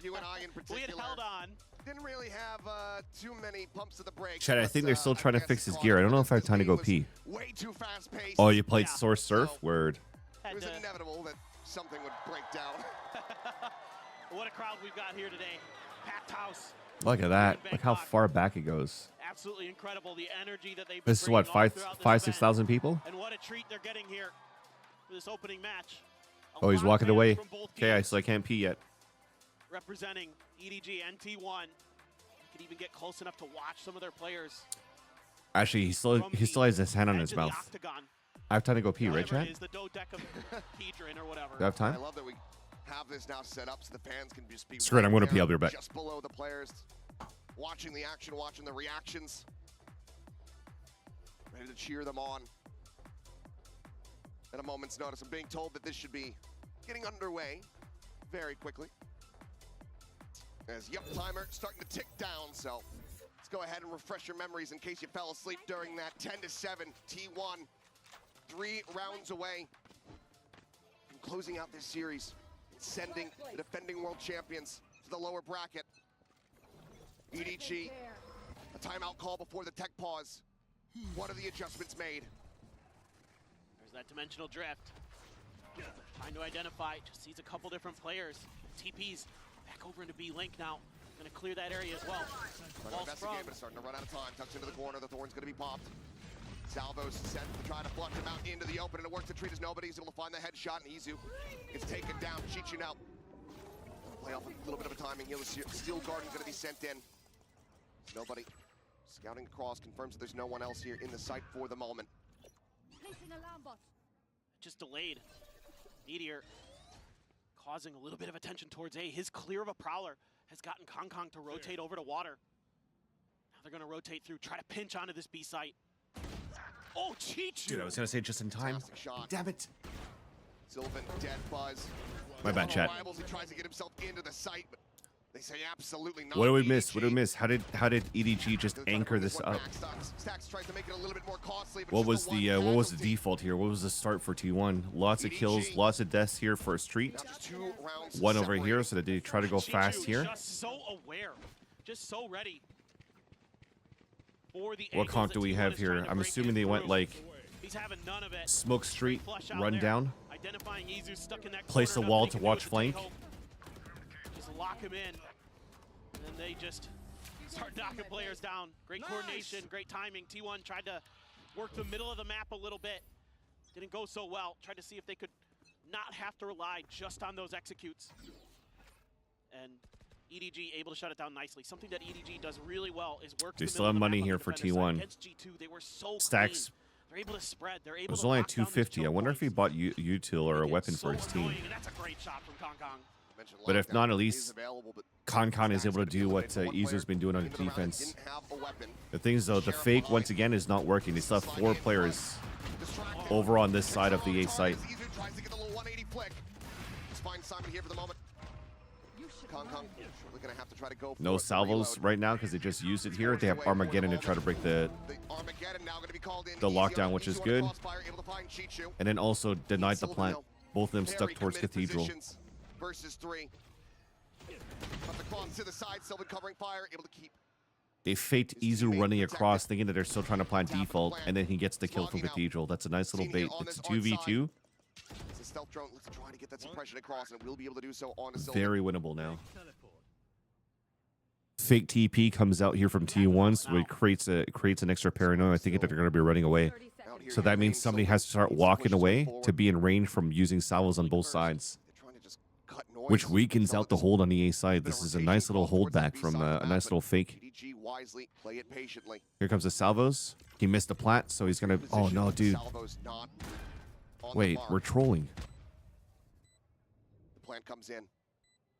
You and I in particular. We had held on. Didn't really have too many pumps of the brakes. Chad, I but, think they're still trying to guess fix his caught gear. up I don't know with if I have this time to go game was pee. Way too fast paced. Oh, you played Yeah. Source Surf? So- Word. It Had was to- inevitable that something would break down. What a crowd we've got here today. Packed house. Look at that. Look how Bangkok. far back it goes. Absolutely incredible. The energy that they've been This is what, bringing all throughout this 5, event. 6,000 people? And what a treat they're getting here for this opening match. A Oh, he's lot of walking fans away. from both Okay, teams so I can't pee yet. representing EDG and T1. You could even get close enough to watch some of their players. Actually, he still from has his hand on edge his of the mouth. octagon. I have time to go pee, right, Whatever it Chad? is, the dodecahedron or whatever. Do I have I time? love that we have this now set up so the fans can just be Screw it, I'm gonna there, pee, I'll be right back. just below the players, watching the action, watching the reactions, ready to cheer them on. At a moment's notice, I'm being told that this should be getting underway very quickly. As timer starting to tick down, so let's go ahead and refresh your memories in case you fell asleep during that 10-7 T1. 3 rounds away from closing out this series, sending the defending world champions to the lower bracket. EDG, a timeout call before the tech pause. What are the adjustments made? There's that dimensional drift. Trying to identify, just sees a couple different players. TP's back over into B-Link now. Gonna clear that area as well. Trying to Ball investigate, sprung. but it's starting to run out of time. Tucks into the corner, the thorn's gonna be popped. Salvo's sent to try to flush him out into the open, and it works to treat as nobody. He's able to find the headshot, and Izu gets taken down. Chichu now. Play off a little bit of a timing here. Steel Garden's gonna be sent in. Nobody. Scouting across confirms that there's no one else here in the site for the moment. Just delayed. Meteor causing a little bit of attention towards A. His clear of a Prowler has gotten Kong Kong to rotate over to water. Now they're gonna rotate through, try to pinch onto this B site. Oh, Chichu! Dude, I was gonna say just in time. Fantastic shot. Damn it. Sylvan, dead Buzz. My bad, chat. Rivals, he tries to get himself into the site, but they say absolutely not. What did we miss? EDG. What did we miss? How did EDG just They're trying to anchor bring this one up? back. Stacks tries to make it a little bit more costly, but What just was the the one what was the casualty. default here? What was the start for T1? Lots of kills, EDG. lots of deaths here for a street. Now just 2 rounds One over here, separated. so did they try to go Chichu fast here? Just so aware, just so ready. For the What angles conk that do we T1 have is trying here? to I'm break assuming in they went through. like He's having none of it. smoke street, Flush out run there. down. Identifying Izu stuck in that Place corner, a wall nothing to they can do watch with the flank. J-Hope. Just lock him in. And then they just start knocking players down. Great coordination, great timing. T1 tried to work the middle of the map a little bit. Didn't go so well. Tried to see if they could not have to rely just on those executes. And EDG able to shut it down nicely. Something that EDG does really well is work. They still have money here for T1. Against G2, they were so Stacks. clean. They're able to spread. They're able It was to only lock down these 250. I choke wonder if he points. bought util or a It's weapon for so his team. annoying, and that's a great shot from Kong Kong. Mentioned But if lockdown not, at is least available, but Concon is Stacks able to gonna do be what eliminated. One Easer's been doing on player into the round defense. didn't have a weapon. The thing is, though, the fake, once again, is not working. They still have 4 players Distracted. over on this side of the A site. Easer tries to get the little 180 flick. Let's find Simon here for the moment. Kong Kong surely gonna have to try to go for No it. salvos Reload. right now because they just used it here. They have Armageddon to try to break the Armageddon now gonna be called in. the Easy lockdown, on- which is easy on the good. crossfire, able to find Chichu. and then also denied the plant. Both of them Very stuck towards committed Cathedral. positions versus 3. But the cross to the side, Sylvan covering fire, able to keep. They faked His Izu teammate running protected. across, thinking that they're still trying to plant Top of the default, plant. and then he gets the kill from Slogging out. Cathedral. That's a nice little Seen here bait. on It's a this onside. 2v2. It's a stealth drone. Let's try to get that suppression across, and we'll be able to do so on the Sylvan. Very winnable now. Fake TP comes out here from T1, so it creates an extra paranoia, thinking that they're going to be running away. 30 Out seconds. here So that in means range, somebody Sylvan has to start needs walking push Sylvan away forward. to be in range from using salvos on both sides, They're trying to just cut noise. which weakens Some out of the this hold on the A side. bit This of is a rotation nice little called towards the holdback B from side of the a map, nice but little fake. EDG wisely play it patiently. Here comes the salvos. He missed the plant, so he's going to... Oh, no, dude. Salvo's not on the Wait, mark. we're trolling. The plant comes in.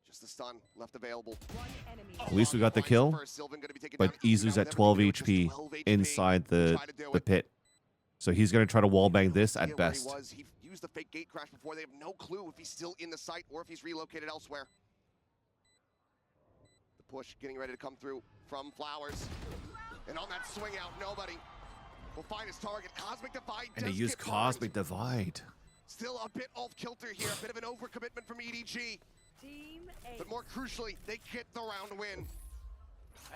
Just the stun left available. One enemy. At least we got the Finds kill, first. Sylvan gonna be taken but down. Easy Izu's now, at never 12 gonna do it, just HP 12 HP. inside Try to do the it. pit. So he's going to try to wallbang this See at it where best. He was. He used the fake gate crash before. They have no clue if he's still in the site or if he's relocated elsewhere. The push getting ready to come through from Flowers. And on that swing out, nobody will find his target. Cosmic Divide And they does use get burned. Cosmic Divide. Still a bit off kilter here. A bit of an overcommitment from EDG. Team A. But more crucially, they get the round win.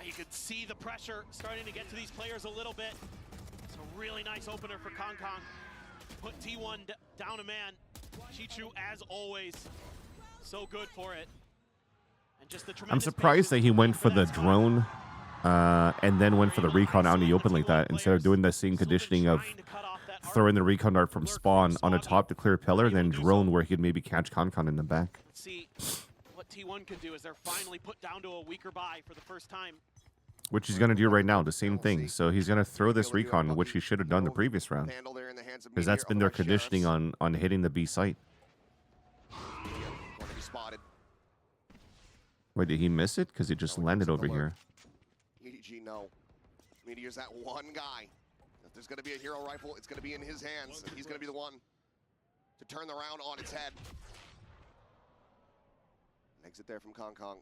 You can see the pressure starting to get to these players a little bit. It's a really nice opener for Kong Kong. Put T1 down a man. Chichu, as always, so good for it. And just the I'm tremendous surprised that he patience went for the that spot. drone and then went for the recon out in the open like that instead of doing the same conditioning of throwing the recon dart from spawn on a top to clear pillar, then drone where he could maybe catch Concon in the back. Let's see what T1 can do as they're finally put down to a weaker buy for the first time. Which he's going to do right now, the same thing. So he's going to throw this recon, which he should have done the previous round. Vandal there in the hands of Because Meteor. that's been their Otherwise, conditioning Sheriffs on hitting the B site. going to be spotted. Wait, did he miss it? Because he just landed over here. EDG, no. Meteor's that one guy. If there's going to be a hero rifle, it's going to be in his hands. And he's going to be the one to turn the round on its head. An exit there from Kong Kong.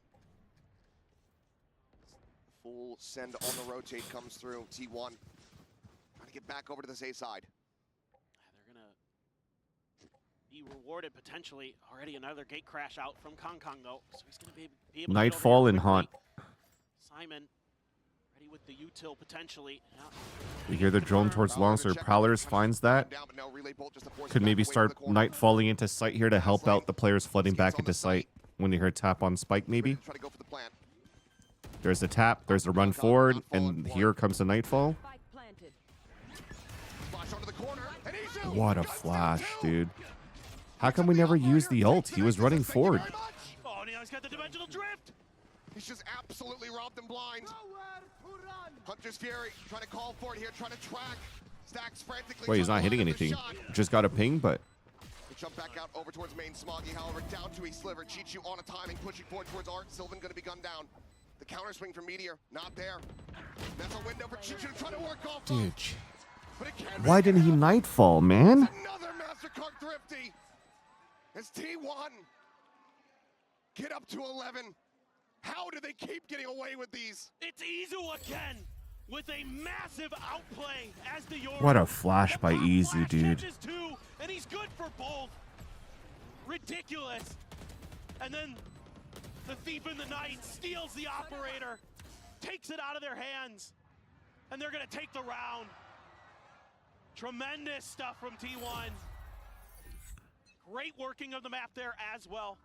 Full send on the rotate comes through. T1 trying to get back over to this A side. They're gonna be rewarded potentially. Already another gate crash out from Kong Kong though, so he's gonna be able to get over Nightfall here and quickly. Haunt. Simon ready with the util potentially. Yeah. You hear the drone towards long, so Prowlers finds that. Could maybe start night falling into sight here to help out the players flooding back into sight when you hear tap on spike maybe. Try to go for the plant. There's a tap, there's a run forward, and here comes the nightfall. Spike planted. Flash onto the corner, and Izu What a guts flash, that too. dude. How come we never used the ult? He was running forward. Thank you very much. Oh, now he's got the dimensional drift. He's just absolutely robbed them blind. Hunter's Fury trying to call for it here, trying to track. Stacks frantically. Wait, he's trying not to hitting line up the anything. shot. Just got a ping, but They jump back out over towards main Smoggy, however, down to a sliver. Chichu on a timing, pushing forward towards Art. Sylvan gonna be gunned down. The counter swing from Meteor, not there. That's a window for Chichu to try to work off of. dude, But it can't why be didn't he nightfall, man? another MasterCard Thrifty. It's T1. Get up to 11. How do they keep getting away with these? It's Izu again with a massive outplay as the Yoru. What a flash by The pop Izu, flash dude. catches two, and he's good for both. Ridiculous. And then the thief in the night steals the operator, takes it out of their hands, and they're gonna take the round. Tremendous stuff from T1. Great working of the map there as well.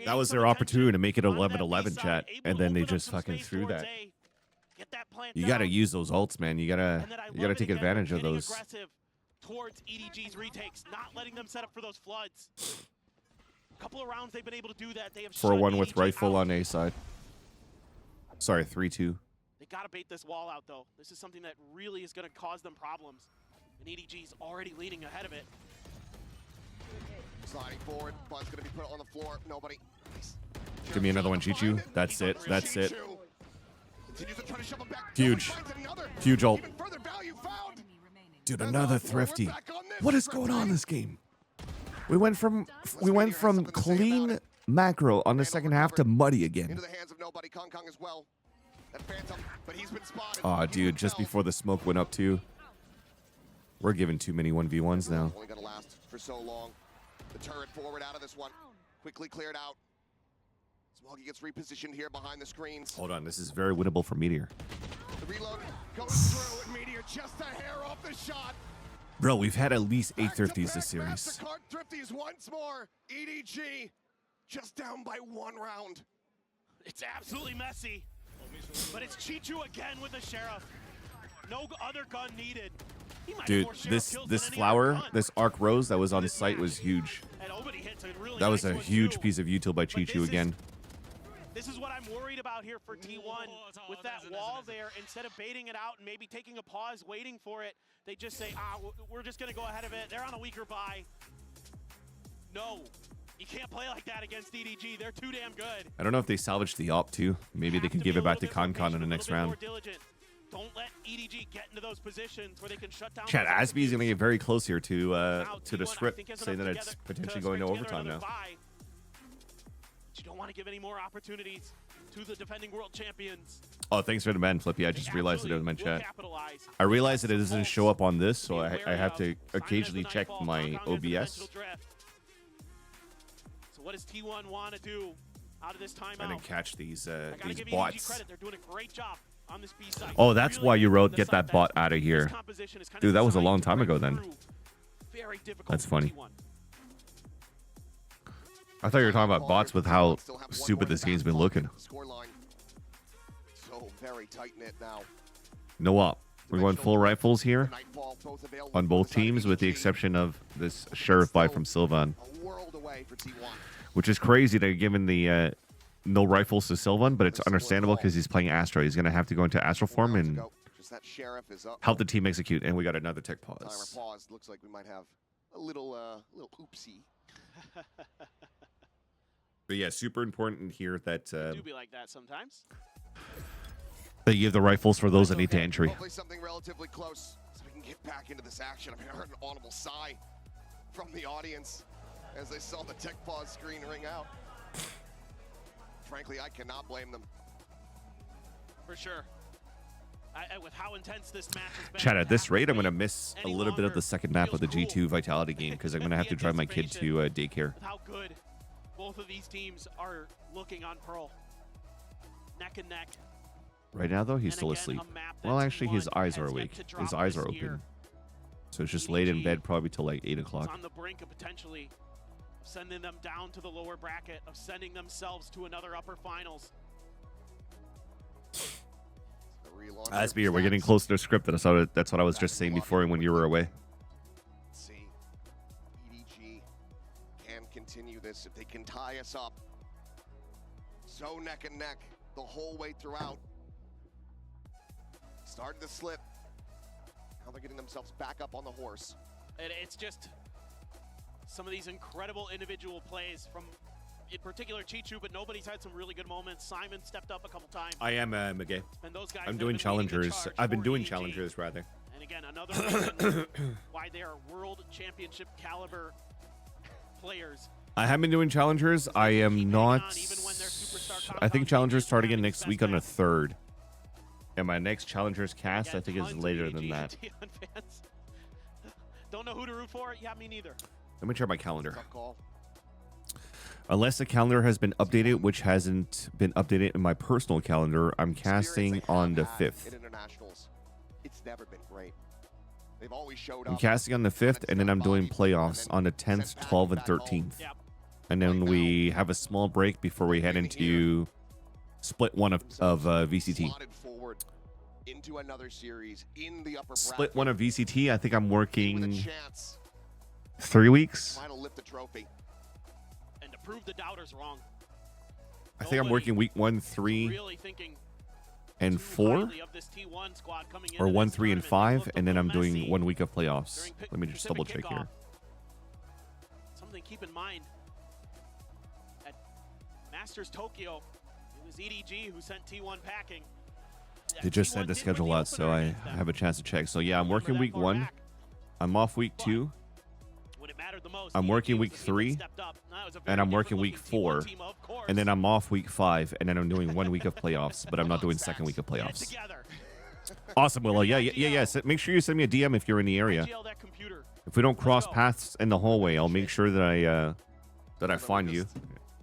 That was their opportunity to make it 11-11, chat, and then they just fucking threw that. You gotta use those ults, man. You gotta take advantage of those. Towards EDG's retakes, not letting them set up for those floods. A couple of rounds they've been able to do that. They have For shut one with EDG rifle out. on A side. Sorry, 3-2. They gotta bait this wall out though. This is something that really is gonna cause them problems. And EDG's already leading ahead of it. Sliding forward, Buzz gonna be put on the floor. Nobody. Give me another one, Chichu. That's it. That's it. Continues to try to shove him back. Huge. Finds another. Huge ult. Even further value found. Dude, another thrifty. What is going on in this game? We went from clean macro on the second half to muddy again. Into the hands of nobody. Kong Kong as well. That Phantom, but he's been spotted. Aw, dude, just before the smoke went up too. We're giving too many 1v1s now. Only gonna last for so long. The turret forward out of this one. Quickly cleared out. Smoggy gets repositioned here behind the screens. Hold on, this is very winnable for Meteor. The reload going through, and Meteor just a hair off the shot. Bro, we've had at least 8 thrifties this Back-to-back series. Mastercard thrifties once more. EDG just down by 1 round. It's absolutely messy. But it's Chichu again with the Sheriff. No other gun needed. He might have Dude, more Sheriff kills this than any flower, other gun. this arc rose that was on site was huge. And Obity hits a really That was nice a one, huge too. piece of util by But Chichu again. This is what I'm worried about here for T1. With that wall there, instead of baiting it out and maybe taking a pause, waiting for it, they just say, we're just going to go ahead of it. They're on a weaker buy. No, you can't play like that against EDG. They're too damn good. I don't know if they salvaged the op too. Maybe they can give it back to Concon in the next round. Don't let EDG get into those positions where they can shut down. Chad, those Asby is going to get very close here to Now, the T1, I script, think, has saying enough that it's together potentially to going to scrape together overtime another now. bye. But you don't want to give any more opportunities to the defending world champions. Oh, thanks for the man, Flippy. I just realized it in my Absolutely will chat. capitalize. I realized that it doesn't Pulse show up on this, to so be I wary have of. to Simon has occasionally the check nightfall, my Kong Kong has the OBS. potential drift. So what does T1 want to do out of this timeout? I didn't catch these I gotta give EDG bots. credit. They're doing a great job on this B side. Oh, that's Really why you good wrote on get the that side bot that out of this here. composition is kind Dude, of that was a designed long to time break ago then. through. Very difficult That's for funny. T1. I thought you were talking about bots with how Still have one stupid more this game's been back looking. Scoreline. So very tight knit now. No op. We're going full rifles here Nightfall, both available on from both the side of teams, with the EDG. exception of this Sheriff buy from Sylvan, A world away for T1. which is crazy. They're giving the no rifles to Sylvan, but it's understandable because he's playing Astro. He's going to have to go into Astro form Rounds and ago. Just that Sheriff is up. help the team execute. And we got another tech Timer pause. pause. Looks like we might have a little oopsie. But yeah, super important here that Do be like that sometimes. they give the rifles for those that need to entry. Hopefully something relatively close so we can get back into this action. I mean, I heard an audible sigh from the audience as they saw the tech pause screen ring out. Frankly, I cannot blame them. For sure. With how intense this match has been. Chad, at this rate, I'm going to wait miss a any little bit of the longer second map of the feels G2 cruel. Vitality game because I'm going to have to drive my kid to daycare. With how good both of these teams are looking on Pearl. Neck and neck. Right now, though, he's And still again, asleep. a map Well, that actually, his T1 eyes has are yet awake. to His drop eyes this are year. open. So it's just laid in EDG bed probably till like 8 is o'clock. on the brink of potentially sending them down to the lower bracket, of sending themselves to another upper finals. The relaunch Asby, of we're getting stats. close to the script. That's what I was just saying before when you were away. Let's see. EDG can continue this if they can tie us up. So neck and neck the whole way throughout. Started to slip. Now they're getting themselves back up on the horse. And it's just some of these incredible individual plays from, in particular, Chichu, but nobody's had some really good moments. Simon stepped up a couple times. I am McGay. And those guys I'm have doing been leading the challengers. charge I've been for doing EDG. challengers rather. And again, another reason why they are world championship caliber players. I have been doing challengers. I am Keep not. hanging on even when their superstar I compound think challengers teammates start are again having next best week on the match. 3rd. And my next challengers cast, I Again, think, is tons of later EDG than that. and T1 fans. Don't know who to root for? Yeah, me neither. Let me check my calendar. Tough call. Unless the calendar has been updated, which hasn't been updated in my personal calendar, I'm casting Experience they on the have had 5th. in internationals. It's never been great. They've always showed I'm up. casting on the 5th, and then I'm doing playoffs on the 10th, 12th, and 13th. Yep. And then we have a small break before we head into split one of VCT. Slotted forward into another series in the upper Split bracket one of VCT. I think I'm with a working chance 3 weeks. to lift the trophy. And to prove the doubters wrong. I think I'm working week 1, 3, Really thinking and 4, or 1, 3, and 5, and then I'm doing 1 week of playoffs. Let me just double check here. Something to keep in mind. At Masters Tokyo, it was EDG who sent T1 packing. They just sent the schedule out, so I have a chance to check. So yeah, I'm working week 1. I'm off week 2. I'm working week 3, and I'm working week 4, and then I'm off week 5, and then I'm doing 1 week of playoffs, but I'm not doing second week of playoffs. Awesome, Willow. Yeah. Make sure you send me a DM if you're in the area. If we don't cross paths in the hallway, I'll make sure that I find you.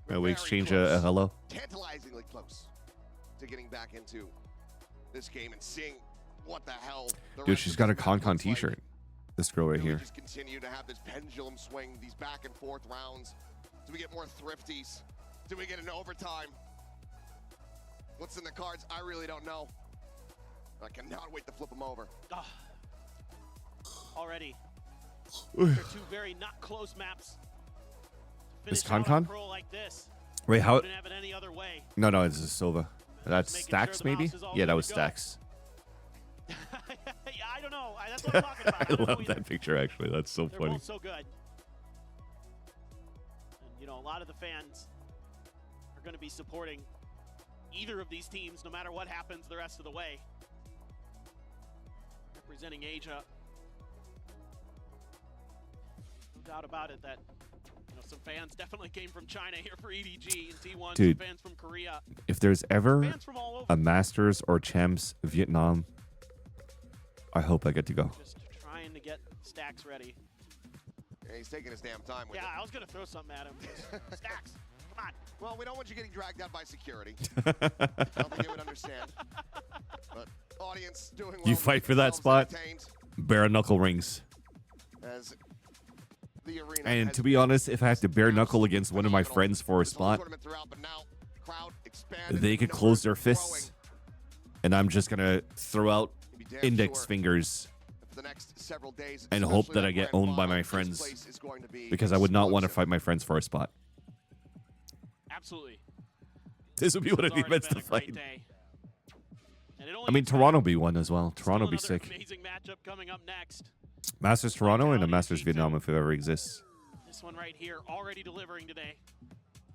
We exchange a hello. Tantalizingly close to getting back into this game and seeing what the hell. Dude, she's got a Con t-shirt. This girl right here. Just continue to have this pendulum swing, these back and forth rounds. Do we get more thrifties? Do we get an overtime? What's in the cards? I really don't know. I cannot wait to flip them over. Already. They're 2 very not close maps. Is Con? Like this. Wait, how? Wouldn't have it any other way. No, it's a Silva. That's Stacks, maybe? Yeah, that was Stacks. I don't know. That's what I'm talking about. I love that picture, actually. That's so They're funny. both so good. And, a lot of the fans are going to be supporting either of these teams, no matter what happens the rest of the way. Representing Asia. No doubt about it that some fans definitely came from China here for EDG and T1. Dude, some fans from Korea. If there's ever Fans from all over. a Masters or Champs Vietnam, I hope I get to go. Just trying to get Stacks ready. Yeah, he's taking his damn time with it. I was going to throw something at him. Stacks, come on. Well, we don't want you getting dragged out by security. I don't think they would understand. But audience doing well. You fight for that spot, bare knuckle rings. As the arena and to be honest, if I have to bare knuckle against one of my friends for a spot, they could close their fists, and I'm just going to throw out index fingers and hope that I get owned by my friends, because I would not want to fight my friends for a spot. Absolutely. This would be one of the events to fight. I mean, Toronto be one as well. Toronto be sick. Amazing matchup coming up next. Masters Toronto and a Masters Vietnam, if it ever exists. This one right here already delivering today.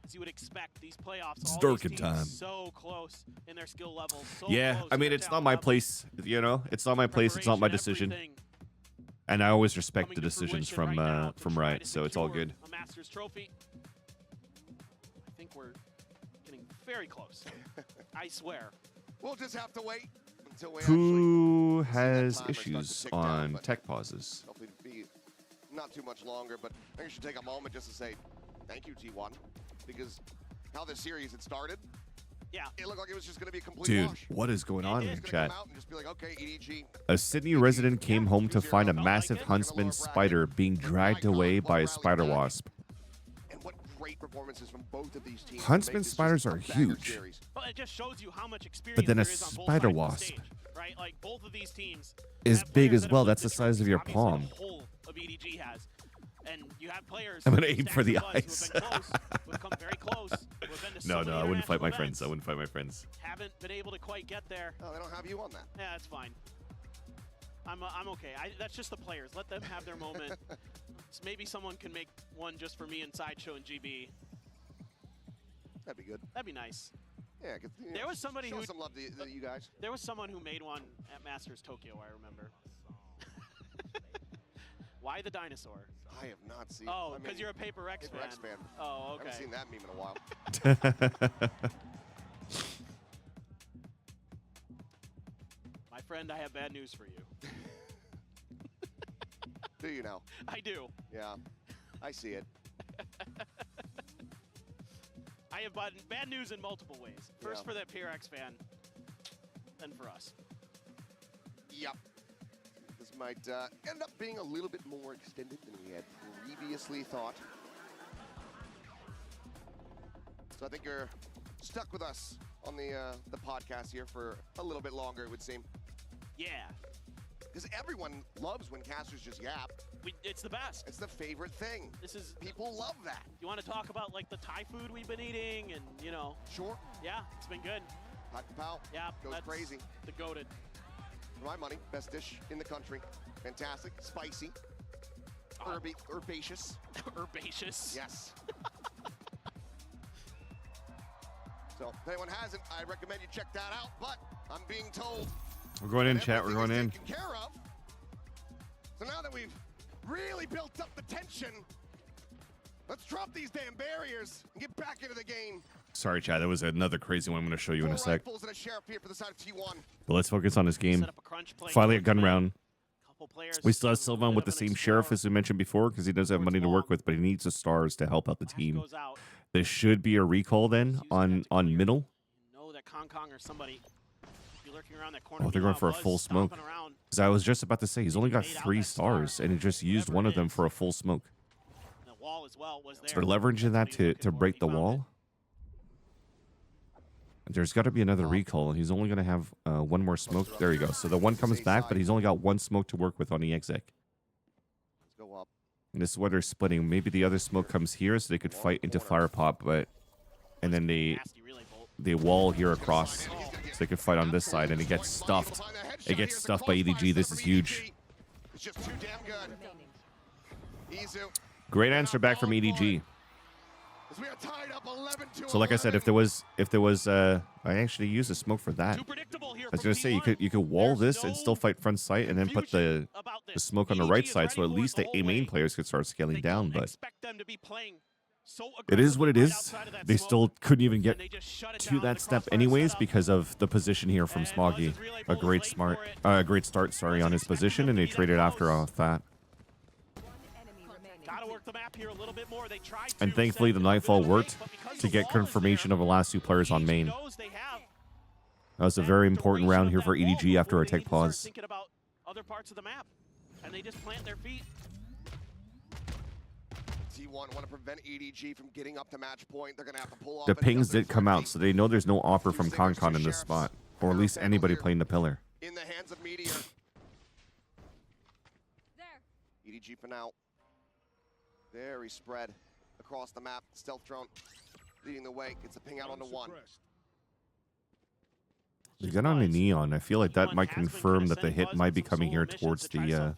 As you would expect, these playoffs, It's all dark these in teams time. So close in their skill levels. So Yeah, close I in mean, their it's not talent my level. place, It's not my place. It's not my decision. Everything And I always respect coming the to decisions fruition from right now to try Riot, to so it's all secure good. A Masters trophy. I think we're getting very close. I swear. We'll just have to wait until we Who actually has see that timer start to issues tick down, on but tech pauses? hopefully be not too much longer, but I think I should take a moment just to say thank you, T1, because how this series had started, Yeah. it looked like it was just going to be a complete Dude, wash. what is going on in It's gonna chat? come out and just be like, okay, EDG, A Sydney resident came home to find a massive huntsman spider being dragged away by a spider wasp. and what great performances from both of these teams. Huntsman make this spiders just a are banger huge. series. Well, it just shows you how much experience But then a there is on both spider sides of the wasp stage, right? Like both of these teams is have big players as that well. have That's lived the size of your obviously palm. The whole of EDG has. And you have players. I'm gonna who aim Stacks for the and Buzz eyes. Who have been close, who have come very close. Who have been to so No, many I wouldn't fight my international friends. I events, wouldn't fight my friends. Haven't been able to quite get there. Oh, they don't have you on that. Yeah, that's fine. I'm okay. That's just the players. Let them have their moment. So maybe someone can make one just for me in Sideshow and GB. That'd be good. That'd be nice. Yeah, There was somebody show who- some love to you guys. There was someone who made one at Masters Tokyo, I remember. Why the dinosaur? I have not seen. Oh, I because mean, you're a Paper Rex Paper fan. Rex fan. Oh, I okay. haven't seen that meme in a while. My friend, I have bad news for you. Do you now? I do. Yeah, I see it. I have bad news in multiple ways. First Yeah. for that PRX fan, then for us. Yep. This might end up being a little bit more extended than we had previously thought. So I think you're stuck with us on the podcast here for a little bit longer, it would seem. Yeah. Because everyone loves when casters just yap. It's the best. It's the favorite thing. This is. People love that. You want to talk about like the Thai food we've been eating, and Sure. yeah, it's been good. Hot Kapow Yeah, goes that's crazy. the goated. For my money, best dish in the country. Fantastic, spicy, herbaceous. Herbaceous. Yes. So if anyone hasn't, I recommend you check that out. But I'm being told We're going in, that chat. We're everything going is in. taken care of. So now that we've really built up the tension, let's drop these damn barriers and get back into the game. Sorry, chat. That was another crazy one I'm going to show you in a 4 sec. rifles and a sheriff here for the side of T1. But let's focus on this game. Set up a crunch play. Finally a gun round. Couple players. We still have a Sylvan bit with the of an same sheriff explorer. as we mentioned before because he does have money to work with, but he needs the stars to help out the Flash team. goes out. There should be a recall then on middle. You know that Kong or somebody be lurking around that corner. Oh, they're going for a full smoke. Because I was just about to say, he's only got 3 stars, and he just used one of them for a full smoke. The wall as well was there. They're leveraging that to break the wall. There's got to be another recall. He's only going to have one more smoke. There you go. So the one comes back, but he's only got 1 smoke to work with on the exec. Let's go up. And this is why they're splitting. Maybe the other smoke comes here so they could fight into fire pop, but and then they wall here across so they could fight on this side, and it gets stuffed. It gets stuffed by EDG. This is huge. It's just too damn good. Izu. Great answer back from EDG. As we are tied up 11 to So like I said, if there was I actually used a smoke for that. Too predictable here I was from gonna say T1. you could wall There's this and no still fight front sight and then put the about this. smoke on the EDG right is side, so ready at for least it the the A whole main way. players could start scaling They down. don't But expect them to be playing so it is what it aggressively is. right outside of that They smoke, still couldn't even and get they just shut it to down. that The step crossfire anyways setup. because of the position here from And Smoggy. Buzz's relay A ball great was late for it. great start, sorry, on his position, and they traded after off that. Gotta work the map here a little bit more. They tried And to thankfully, send the a bit Nightfall of a worked fake, but because to the get wall is confirmation there, of the last 2 players on EDG main. knows they have That was a very important duration round of here that for wall EDG after before a they tech need to start pause. thinking about other parts of the map, and they just plant their feet. T1 want to prevent EDG from getting up to match point. They're going to have to pull off. The an pings adjustment did come out, 50 so they know there's no offer from Concon in this spot, or at least anybody playing the pillar. in the hands of Meteor. There. EDG for now. Very spread across the map. Stealth drone leading the way. Gets a ping out onto 1. They got on a neon. I feel like that might confirm that the hit might be coming here towards the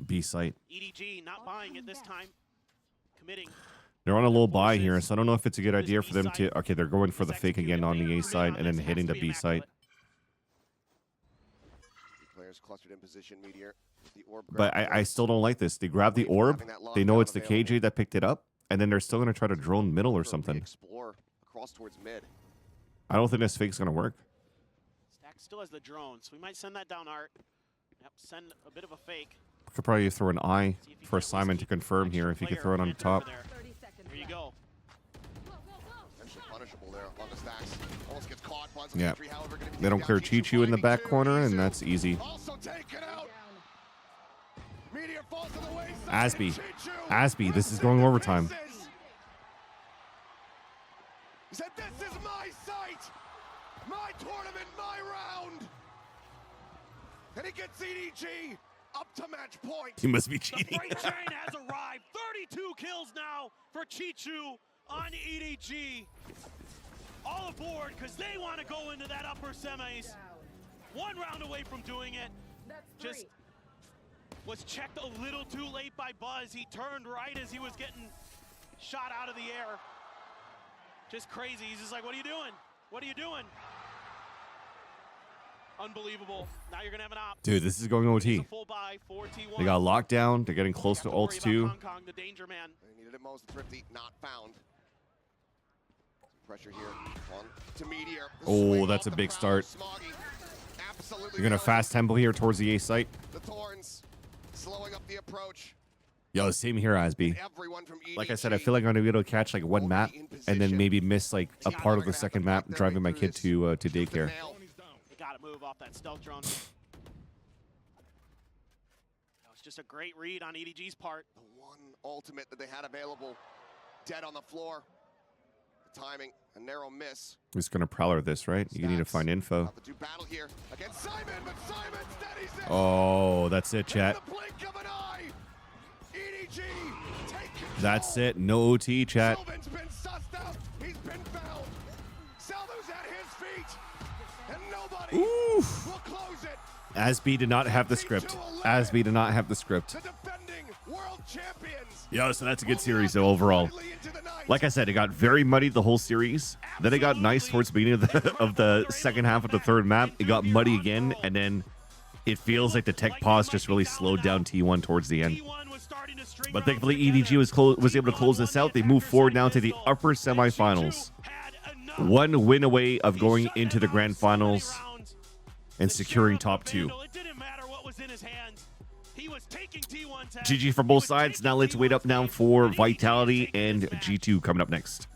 B site. EDG not buying it this time, committing. They're on a low buy here, so I don't know if it's a good idea for them to... Okay, they're going for the fake again on the A side and then hitting the B site. Players clustered in position. Meteor. The orb But grab I still don't like this. They grab the orb, they know it's the KJ that picked it up, and then they're still going to try to drone middle or something. Explore across towards mid. I don't think this fake's going to work. Stack still has the drone, so we might send that down, Art. Yep, send a bit of a fake. Could probably throw an eye See if he for can't Simon to whiskey confirm here, if he could throw it on the top. There. 30 seconds. There you go. Actually punishable there on the stacks. Almost gets caught. Buzz Yeah. entry, however, gonna be They don't taken clear down. Chichu in the back finding corner, and Izu. that's easy. Also taken out. Meteor falls to the wayside. Asby. Chichu Asby, this is rips going into overtime. pieces. He said, "This is my site, my tournament, my round." And he gets EDG up to match point. He must be The cheating. freight train has arrived. 32 kills now for Chichu on EDG. All aboard because they want to go into that upper semis. 1 round away from doing it. That's Just 3. was checked a little too late by Buzz. He turned right as he was getting shot out of the air. Just crazy. He's just like, what are you doing? What are you doing? Unbelievable. Now you're going to have an op. Dude, this is going It's a OT. full buy for T1. They got locked down. They're getting close to Don't have ults worry too. about Hong Kong, the danger man. They needed it most. Thrifty not found. Pressure here on to Meteor. The Oh, swing that's off a the big prow. start. Smoggy absolutely You're going to fast tempo here towards the A site. the Thorns slowing up the approach. Yo, same here, Asby. Everyone from EDG. Like I said, I feel like I'm going to be able to catch like one map and then maybe miss like a part of the second map driving my kid to daycare. They got to move off that stealth drone. That was just a great read on EDG's part. The one ultimate that they had available, dead on the floor. The timing, a narrow miss. I'm just going to prowler this, right? You need to find info. About to do battle here against Simon, but Simon steadies it. Oh, that's it, chat. In the blink of an eye, EDG take control. That's it. No OT, chat. Sylvan's been sussed out. He's been found. Salvo's at his feet. Everybody Oof. will close it. Asby did not have the script. Asby did not have the script. The defending world champions. Yeah, so that's a good series though overall. Like I said, it got very muddy the whole series. Then it got nice towards the beginning of the second half of the third map. It got muddy again, and then it feels like the tech pause just really slowed down T1 towards the end. But thankfully, EDG was able to close this out. They move forward now to the upper semifinals. One win away of going into the grand finals and securing top 2. GG for both sides. Now let's wait up now for Vitality and G2 coming up next.